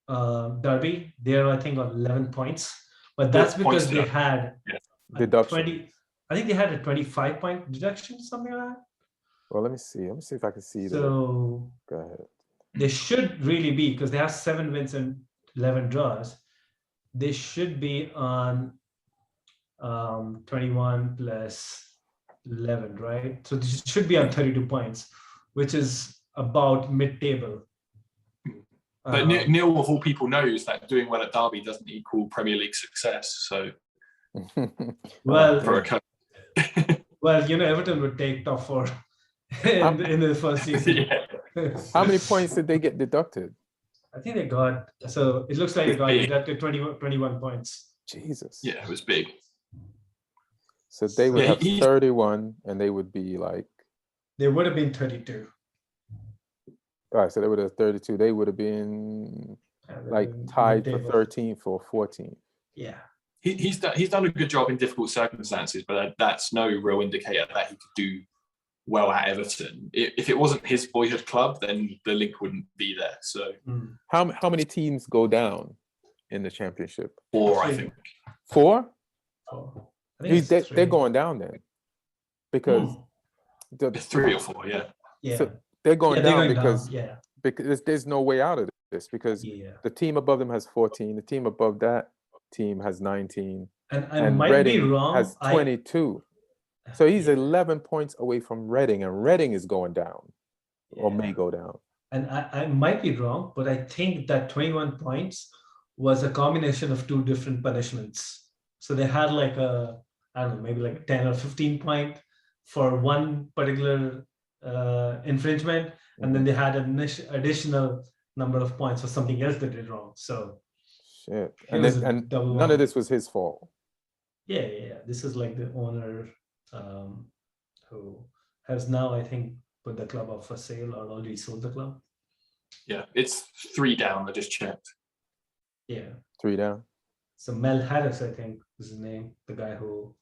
Derby, they're I think on 11 points. But that's because they had deduction. I think they had a 25-point deduction, something like that. Well, let me see. Let me see if I can see so go ahead. They should really be, because they have 7 wins and 11 draws. They should be on 21 plus 11, right? So they should be on 32 points, which is about mid-table. But Neil, of all people, knows that doing well at Derby doesn't equal Premier League success. So, well, for a coach. Well, Everton would take top 4 in the first season. Yeah. How many points did they get deducted? I think they got, so it looks like they got deducted 21 points. Jesus. Yeah, it was big. So they would have 31 and they would be like... They would have been 32. All right, so they would have 32. They would have been like tied for 13th or 14th. Yeah. He's done a good job in difficult circumstances, but that's no real indicator that he could do well at Everton. If it wasn't his boyhood club, then the link wouldn't be there. So how many teams go down in the Championship? 4, I think. 4? Oh, they're going down then, because it's 3 or 4. Yeah. Yeah. So they're going down because there's no way out of this, because the team above them has 14, the team above that team has 19, and might Reading be wrong, has 22. So he's 11 points away from Reading, and Reading is going down or may go down. And I might be wrong, but I think that 21 points was a combination of 2 different punishments. So they had like I don't know, maybe like 10 or 15 point for one particular infringement, and then they had an additional number of points for something else they did wrong. So shit. it was a And double none of whammy. this was his fault. Yeah. This is like the owner who has now, I think, put the club up for sale or already sold the club. Yeah, it's 3 down. I just checked. Yeah. 3 down. So Mel Harris, I think, is his name, the guy who.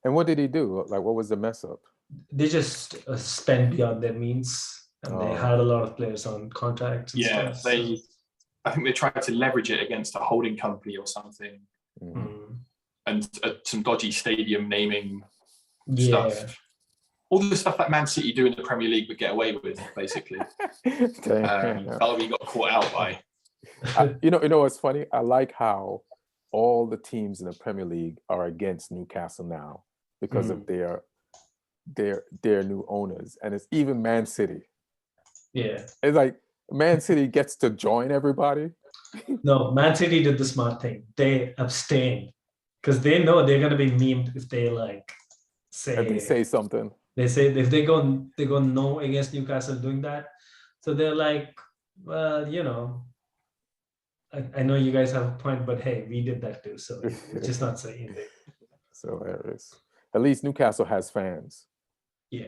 And what did he do? Like, what was the mess up? They just spent beyond their means, and they had a lot of players on contracts and stuff. I think they tried to leverage it against a holding company or something, and some dodgy stadium naming stuff. All the stuff that Man City do in the Premier League would get away with, basically. Derby got caught out by. You know what's funny? I like how all the teams in the Premier League are against Newcastle now because of their new owners, and it's even Man City. Yeah, it's like Man City gets to join everybody. No, Man City did the smart thing. They abstained because they know they're going to be memed if they say something. They say if they go no against Newcastle doing that, so they're like, well, I know you guys have a point, but hey, we did that too, so we're just not saying anything. So hilarious. At least Newcastle has fans. Yeah.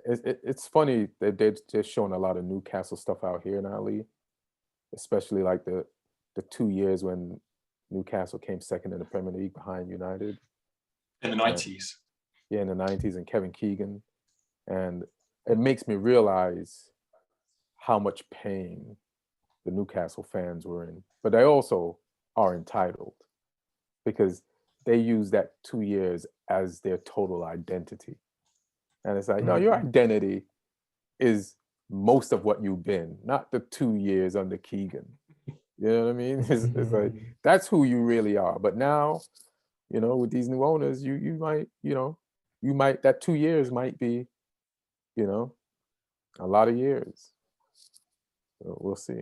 It's funny that they're just showing a lot of Newcastle stuff out here in our league, especially like the 2 years when Newcastle came second in the Premier League behind United. In the 90s. Yeah, in the 90s, and Kevin Keegan. And it makes me realize how much pain the Newcastle fans were in. But they also are entitled because they use that 2 years as their total identity. And it's like, no, your identity is most of what you've been, not the 2 years under Keegan. You know what I mean? It's like, that's who you really are. But now, with these new owners, you might, that 2 years might be, a lot of years. So we'll see.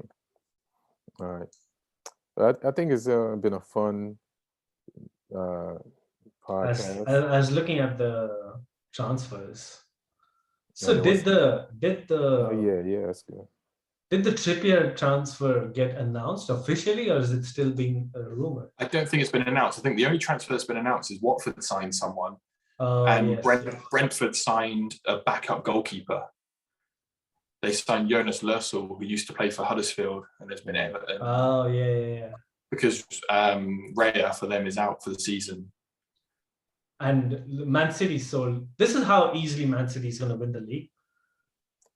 All right. But I think it's been a fun podcast. I was looking at the transfers. So Yeah, oh yeah, that's good. Did the Trippier transfer get announced officially, or is it still being a rumor? I don't think it's been announced. I think the only transfer that's been announced is Watford signed someone, Brentford signed a backup goalkeeper. They signed Jonas Lössl, who used to play for Huddersfield, and there's been Everton. Oh, yeah. Because Raya for them is out for the season. And Man City sold. This is how easily Man City is going to win the league.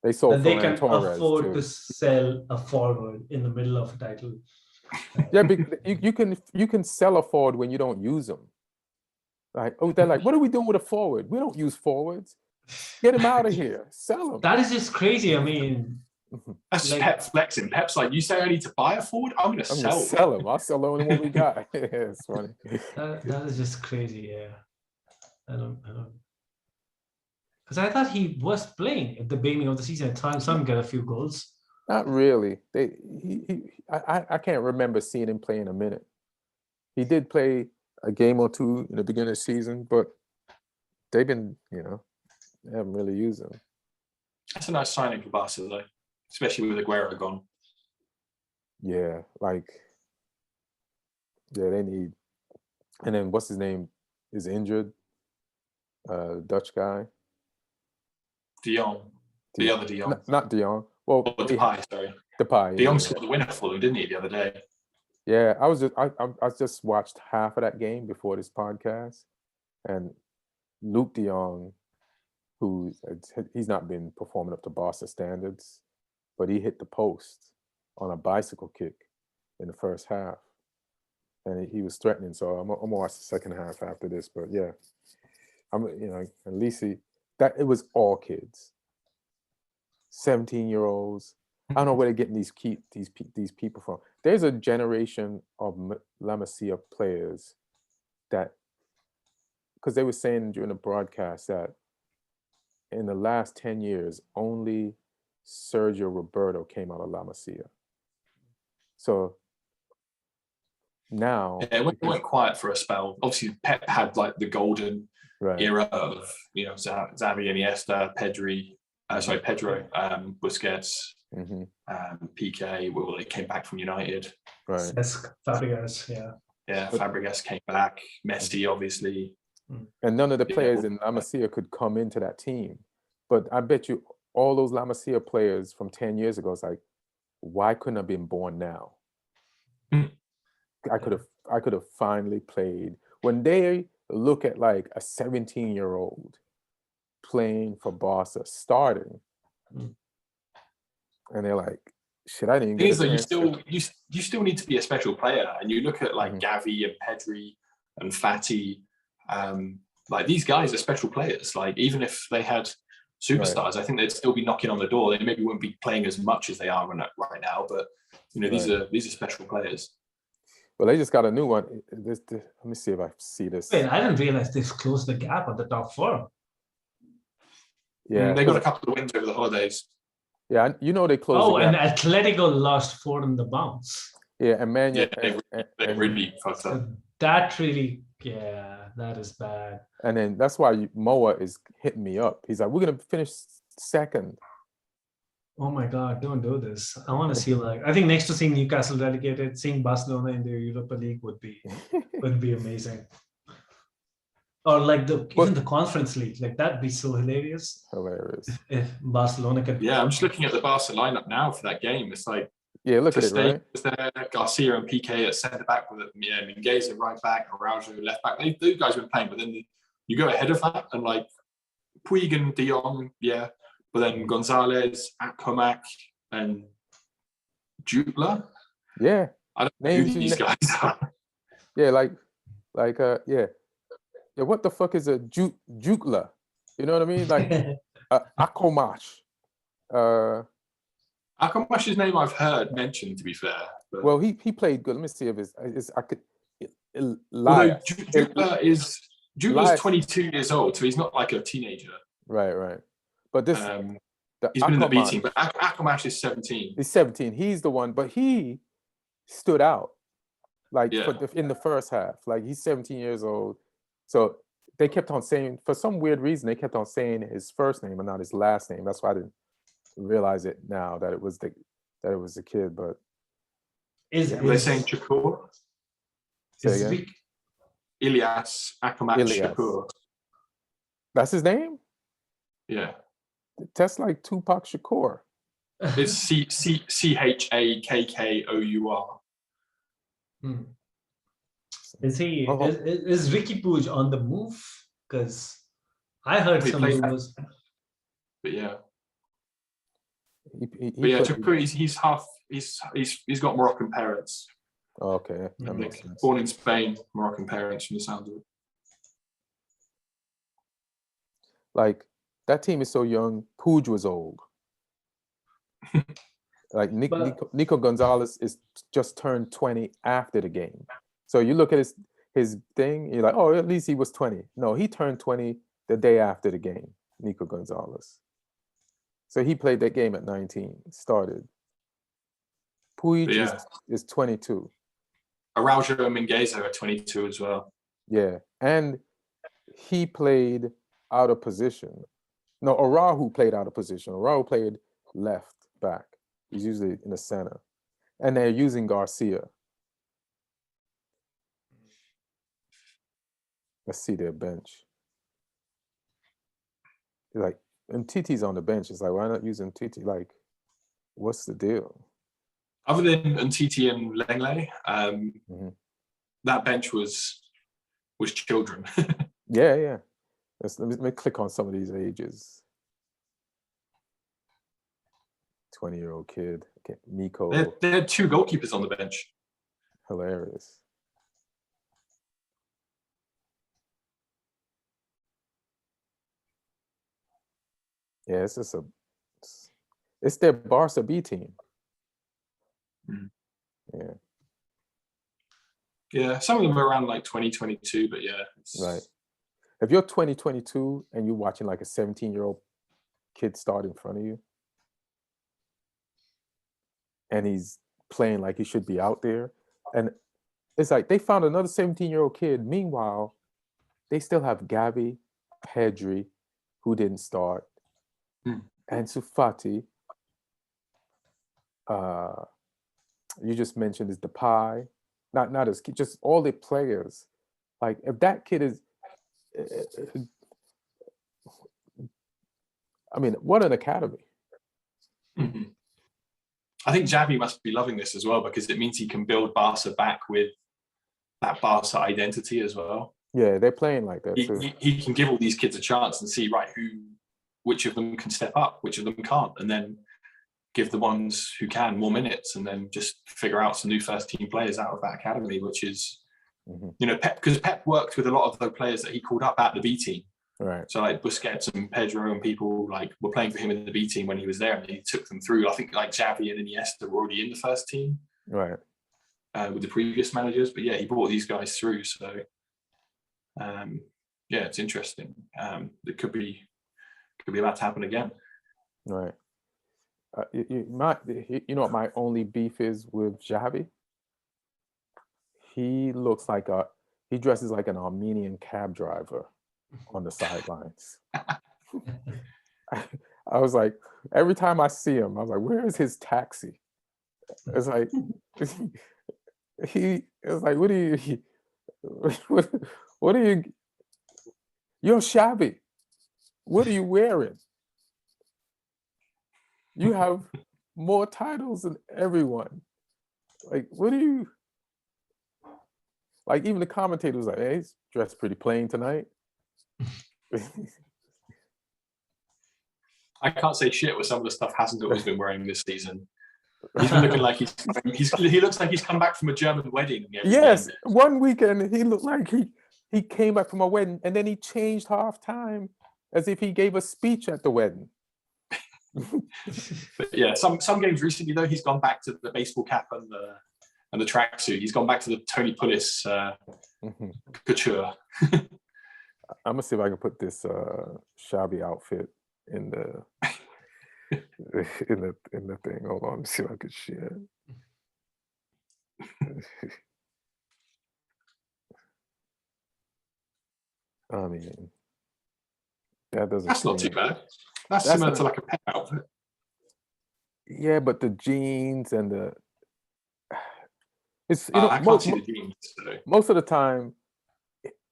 They sold. That they can afford to sell a forward in the middle of a title. Yeah, because you can sell a forward when you don't use them. Like, they're like, what are we doing with a forward? We don't use forwards. Get him out of here. Sell him. That is just crazy. I mean, that's just Pep flexing. Pep's like, you say I need to buy a forward? I'm going to sell him. I'll sell the only one we got. Yeah, it's funny. That is just crazy. Yeah, I don't. Because I thought he was playing at the beginning of the season. Some got a few goals. Not really. I can't remember seeing him play in a minute. He did play a game or two in the beginning of the season, but they've been, they haven't really used him. That's a nice signing for Barca, though, especially with Aguero gone. Yeah, they need. And then what's his name is injured. Dutch guy. De Jong. The other De Jong. Not De Jong. Well, Depay, sorry. Depay. De Jong scored the winner for them, didn't he, the other day? Yeah, I just watched half of that game before this podcast, and Luke De Jong, he's not been performing up to Barca standards, but he hit the post on a bicycle kick in the first half, and he was threatening. So I'm gonna watch the second half after this. But yeah, at least it was all kids, 17-year-olds. I don't know where they're getting these people from. There's a generation of La Masia players that, because they were saying during the broadcast that in the last 10 years, only Sergio Roberto came out of La Masia. So now... Yeah, it went quiet for a spell. Obviously, Pep had the golden era of Xavi, Iniesta, Pedro, Busquets, PK. Well, they came back from United. Right. Fabregas, yeah. Fabregas came back. Messi, obviously. And none of the players in La Masia could come into that team. But I bet you all those La Masia players from 10 years ago, it's like, why couldn't I have been born now? I could have finally played. When they look at like a 17-year-old playing for Barca, starting, and they're like, shit, I didn't get a chance. You still need to be a special player. And you look at like Gavi and Pedri and Fati, like these guys are special players. Like even if they had superstars, I think they'd still be knocking on the door. They maybe wouldn't be playing as much as they are right now, but these are special players. Well, they just got a new one. Let me see if I see this. Wait, I didn't realize they've closed the gap on the top four. Yeah, they got a couple of wins over the holidays. Yeah, they closed. Oh, and Atletico lost 4 in the bounce. Yeah, and Man they really fucked up. That really, that is bad. And then that's why Moa is hitting me up. He's like, we're gonna finish second. Oh my God, don't do this. I want to see I think next to seeing Newcastle relegated, seeing Barcelona in the Europa League would be amazing. Or even the Conference League, that'd be so hilarious. If Barcelona could. Yeah, I'm just looking at the Barca lineup now for that game. It's like, look at it, right? There, Garcia and PK at centre back with Mingueza right back, Araujo left back. Those guys have been playing, but then you go ahead of that and like Puig and De Jong, but then Gonzalez, Akpomak, and Jutla. Yeah, I don't know who these guys are. Yeah, yeah. What the fuck is a Jutla? You know what I mean? Like Akpomak. Akpomash's name I've heard mentioned, to be fair. But... Well, he played good. Let me see if I could. Jutla is 22 years old, so he's not like a teenager. Right. But this, he's been in the B team, but Akpomak is 17. He's 17. He's the one, but he stood out, in the first half. Like he's 17 years old, so they kept on saying, for some weird reason, they kept on saying his first name and not his last name. That's why I didn't realize it now that it was the kid. But is they saying Shakur? Ilyas Akpomak Shakur. That's his name? Yeah. That's like Tupac Shakur. It's Chakkour. Is is Ricky Puig on the move? Because I heard some rumors. But yeah. Chakkour, he's got Moroccan parents. Oh, okay. That makes sense. Born in Spain, Moroccan parents from the sound of it. Like that team is so young. Puig was old. Like Nico Gonzalez is just turned 20 after the game. So you look at his thing, you're like, oh, at least he was 20. No, he turned 20 the day after the game, Nico Gonzalez. So he played that game at 19, started. Puig is 22. Araujo and Mingueza are 22 as well. Yeah, and he played out of position. No, Araujo played out of position. Araujo played left back. He's usually in the center. And they're using Garcia. Let's see their bench. Like, and Titi's on the bench. It's like, why not using Titi? Like, what's the deal? Other than Titi and Lenglet, that bench was children. Yeah. Let me click on some of these ages. 20-year-old kid. Okay, Miko. They had 2 goalkeepers on the bench. Hilarious. Yeah, it's their Barca B team. Yeah. Yeah, some of them are around like 2022, but yeah. Right. If you're 2022 and you're watching like a 17-year-old kid start in front of you, and he's playing like he should be out there, and it's like they found another 17-year-old kid. Meanwhile, they still have Gavi, Pedri, who didn't start, Ansu Fati. You just mentioned is Depay, not as just all the players. Like if that kid is, I mean, what an academy. Mm-hmm. I think Xavi must be loving this as well because it means he can build Barca back with that Barca identity as well. Yeah, they're playing like that too. He can give all these kids a chance and see which of them can step up, which of them can't, and then give the ones who can more minutes, and then just figure out some new first team players out of that academy, which is, Pep, because Pep worked with a lot of the players that he called up at the B team. Right. So like Busquets and Pedro and people like were playing for him in the B team when he was there, and he took them through. I think like Xavi and Iniesta were already in the first team, right, with the previous managers. But yeah, he brought these guys through. So yeah, it's interesting. It could be about to happen again. Right. You know what my only beef is with Xavi? He looks like he dresses like an Armenian cab driver on the sidelines. I was like, every time I see him, I was like, where is his taxi? It's like, what are you, you're shabby. What are you wearing? You have more titles than everyone. Like, what do you, like even the commentator was like, hey, he's dressed pretty plain tonight. I can't say shit with some of the stuff Hassan's always been wearing this season. He's been looking like he looks like he's come back from a German wedding. Yes, one weekend he looked like he came back from a wedding and then he changed half time as if he gave a speech at the wedding. But yeah, some games recently though, he's gone back to the baseball cap and the tracksuit. He's gone back to the Tony Pulis couture. I'm gonna see if I can put this shabby outfit in the in the thing. Hold on, let me see if I can share. I mean, that's not too bad. That's similar to like a pet outfit. Yeah, but the jeans and the I can't see the jeans. So. Most of the time,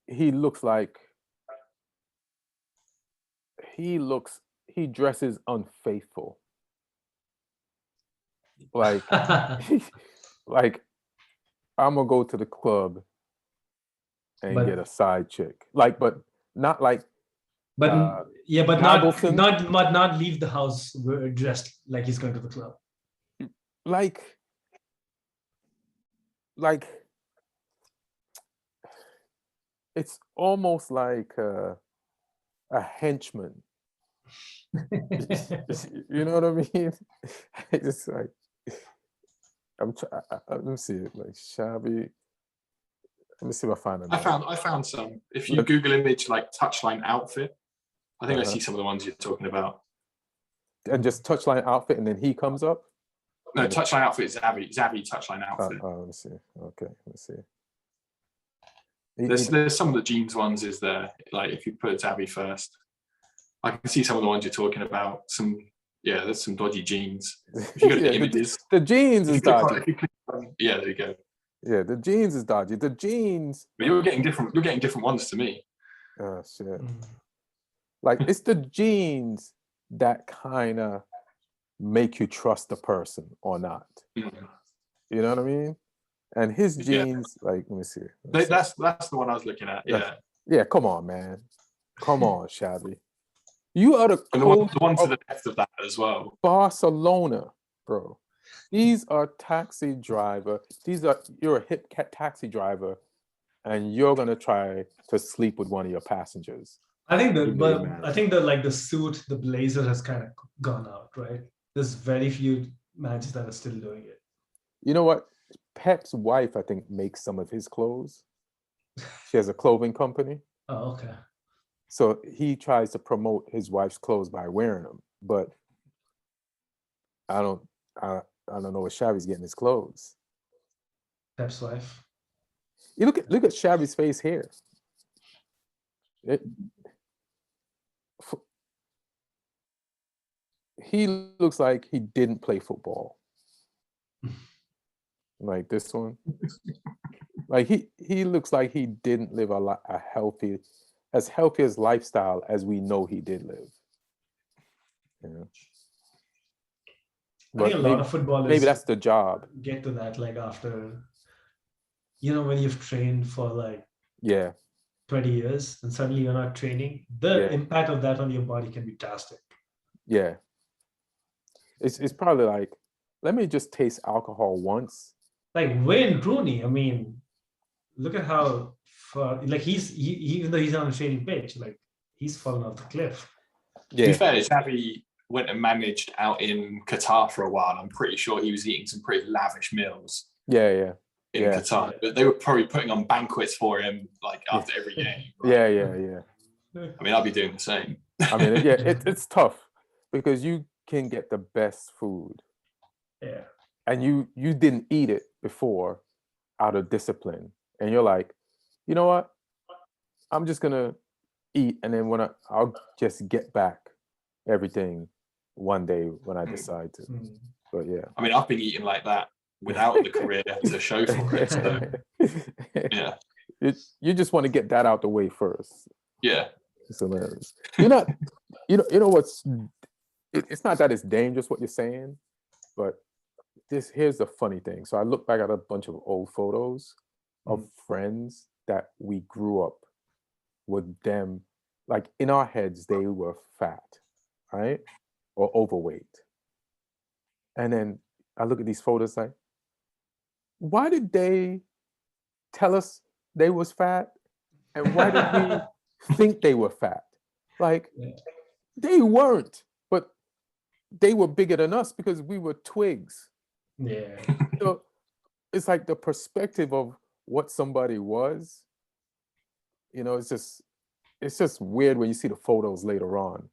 he dresses unfaithful. Like, like I'm gonna go to the club and get a side chick. Like, but not like. But not leave the house dressed like he's going to the club. Like it's almost like a henchman. You know what I mean? It's like let me see it, like shabby. Let me see if I find it. I found some. If you Google image like touchline outfit, I think I see some of the ones you're talking about. And just touchline outfit, and then he comes up. No, touchline outfit is Xavi touchline outfit. Let me see. Okay, let's see. There's some of the jeans ones. Is there like if you put Xavi first? I can see some of the ones you're talking about. There's some dodgy jeans. If you go to the images, the jeans is dodgy. Yeah, there you go. Yeah, the jeans is dodgy. The jeans. But you're getting different ones to me. Oh shit! Like it's the jeans that kind of make you trust the person or not. You know what I mean? And his jeans, like, let me see. That's the one I was looking at. Yeah. Come on, man. Come on, Shabby. You are the one to the left of that as well. Barcelona, bro. These are taxi driver. You're a hip taxi driver, and you're gonna try to sleep with one of your passengers. I think the suit, the blazer has kind of gone out, right? There's very few managers that are still doing it. You know what? Pep's wife, I think, makes some of his clothes. She has a clothing company. Oh, okay. So he tries to promote his wife's clothes by wearing them, but I don't know where Xavi's getting his clothes. Pep's wife. You look at Xavi's face here. he looks like he didn't play football. Like this one. Like he looks like he didn't live a healthy as lifestyle as we know he did live. Yeah. I think a lot of footballers maybe that's the job. Get to that like after, when you've trained for like 20 years and suddenly you're not training, the impact of that on your body can be drastic. Yeah. It's probably like, let me just taste alcohol once. Like Wayne Rooney, I mean, look at how far, like even though he's on a training pitch, like he's fallen off the cliff. To be fair, Xavi went and managed out in Qatar for a while. And I'm pretty sure he was eating some pretty lavish meals. In Qatar, but they were probably putting on banquets for him like after every game. Right? Yeah. I mean, I'll be doing the same. I mean, it's tough because you can get the best food. Yeah. And you didn't eat it before out of discipline. And you're like, you know what? I'm just gonna eat, and then I'll just get back everything one day when I decide to. But yeah. I mean, I've been eating like that without the career to show for it. So, yeah. You just want to get that out the way first. Yeah. It's hilarious. You're not, you know what's, it's not that it's dangerous what you're saying, but here's the funny thing. So I look back at a bunch of old photos of friends that we grew up with them. Like in our heads, they were fat, right? Or overweight. And then I look at these photos like, why did they tell us they was fat? And why did we think they were fat? Like, they weren't, but they were bigger than us because we were twigs. Yeah. So it's like the perspective of what somebody was, it's just weird when you see the photos later on.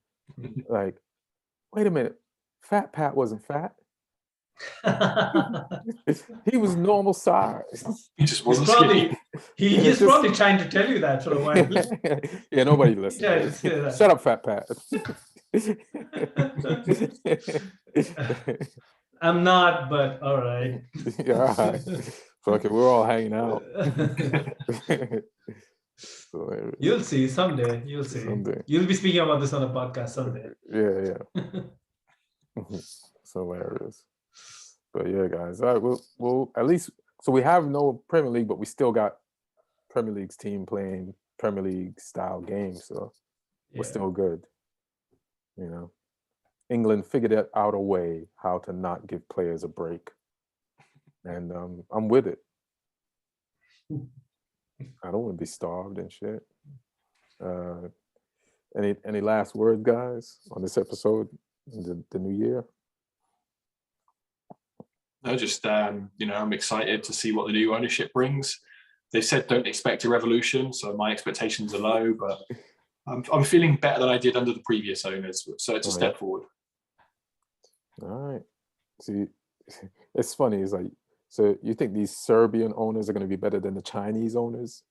Like, wait a minute, Fat Pat wasn't fat. He was normal size. He just wasn't skinny. He's probably trying to tell you that for a while. Yeah, nobody listens. Shut up, Fat Pat. I'm not, but all right. Yeah, all right. Fuck it, we're all hanging out. You'll see someday. You'll see. You'll be speaking about this on a podcast someday. Yeah. It's hilarious. But yeah, guys, all right, we'll at least, so we have no Premier League, but we still got Premier League's team playing Premier League style games, so we're still good. England figured out a way how to not give players a break, and I'm with it. I don't want to be starved and shit. Any last words, guys, on this episode, the new year? No, just I'm excited to see what the new ownership brings. They said don't expect a revolution, so my expectations are low, but I'm feeling better than I did under the previous owners, so it's a step forward. All right. See, it's funny. It's like, so you think these Serbian owners are going to be better than the Chinese owners?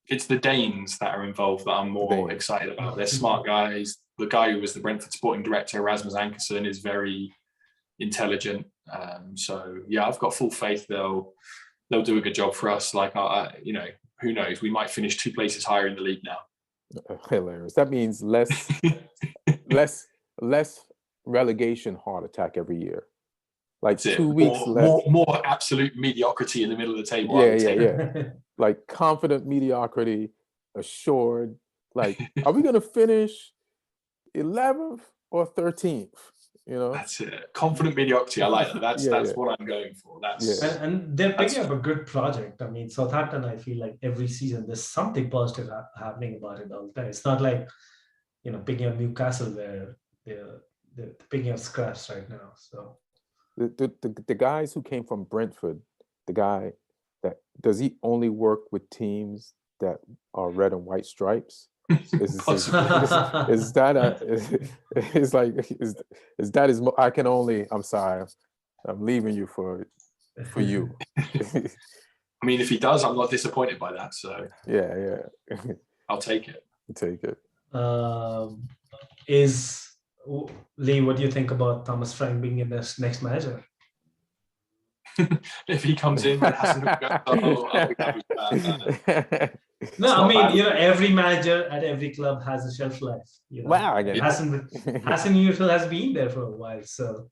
It's the Danes that are involved that I'm more excited about. They're smart guys. The guy who was the Brentford sporting director, Rasmus Ankerson, is very intelligent. So yeah, I've got full faith they'll do a good job for us. Like, who knows? We might finish 2 places higher in the league now. Hilarious. That means less relegation heart attack every year. Like 2 weeks less. More absolute mediocrity in the middle of the table. Yeah. Like confident mediocrity, assured. Like, are we going to finish 11th or 13th? That's it. Confident mediocrity. I like that. That's what I'm going for. And they're picking up a good project. I mean, Southampton, I feel like every season there's something positive happening about it all the time. It's not like, picking up Newcastle where they're picking up scraps right now. So the guys who came from Brentford, the guy that does he only work with teams that are red and white stripes? Is I can only, I'm sorry, I'm leaving you for you. I mean, if he does, I'm not disappointed by that. So yeah. I'll take it. Take it. Lee, what do you think about Thomas Frank being in this next manager? If he comes in and hasn't I'll be happy with that. No, I mean, every manager at every club has a shelf life. Wow, I get Hassan Hutel has been there for a while, so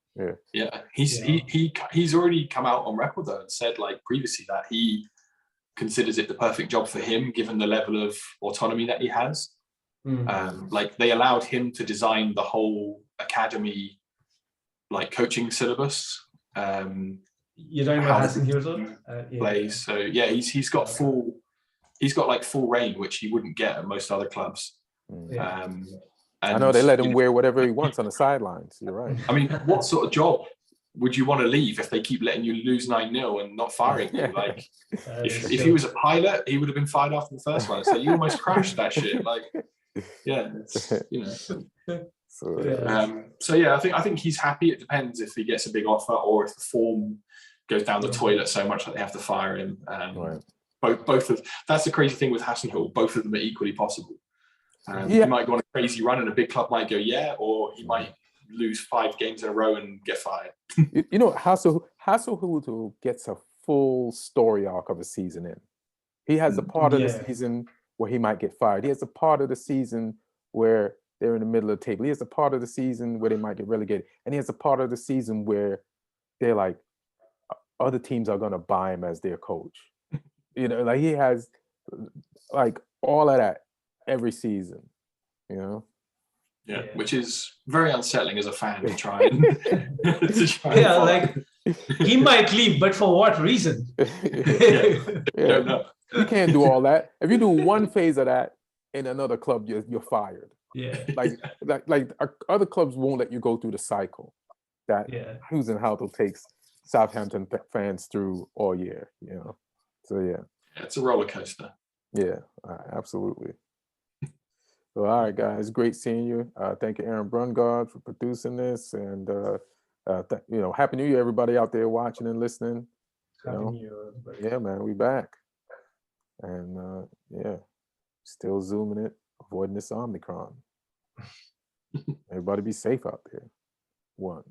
he's already come out on record though and said like previously that he considers it the perfect job for him given the level of autonomy that he has. Like they allowed him to design the whole academy like coaching syllabus. You don't know Hassan Hutel plays. So yeah, he's got full reign, which he wouldn't get at most other clubs. And I know they let him wear whatever he wants on the sidelines. You're right. I mean, what sort of job would you want to leave if they keep letting you lose 9-0 and not firing you? Like, if he was a pilot, he would have been fired after the first one. So you almost crashed that shit. Like, yeah, it's, So yeah, I think he's happy. It depends if he gets a big offer or if the form goes down the toilet so much that they have to fire him. Both of that's the crazy thing with Hasenhüttl. Both of them are equally possible. He might go on a crazy run and a big club might go or he might lose 5 games in a row and get fired. Hasenhüttl gets a full story arc of a season in. He has a part of the season where he might get fired. He has a part of the season where they're in the middle of the table. He has a part of the season where they might get relegated. And he has a part of the season where they're like, other teams are going to buy him as their coach. Like he has like all of that every season, Yeah, which is very unsettling as a fan to try and like he might leave, but for what reason? Don't know. You can't do all that. If you do one phase of that in another club, you're fired. Yeah, like other clubs won't let you go through the cycle that Hasenhüttl takes Southampton fans through all year. So yeah, it's a roller coaster. Yeah, absolutely. So all right, guys, great seeing you. Thank you, Aaron Brungardt, for producing this, and Happy New Year, everybody out there watching and listening. Happy New Year, everybody. Yeah, man, we back, and still zooming it, avoiding this Omicron. Everybody be safe out there. 1.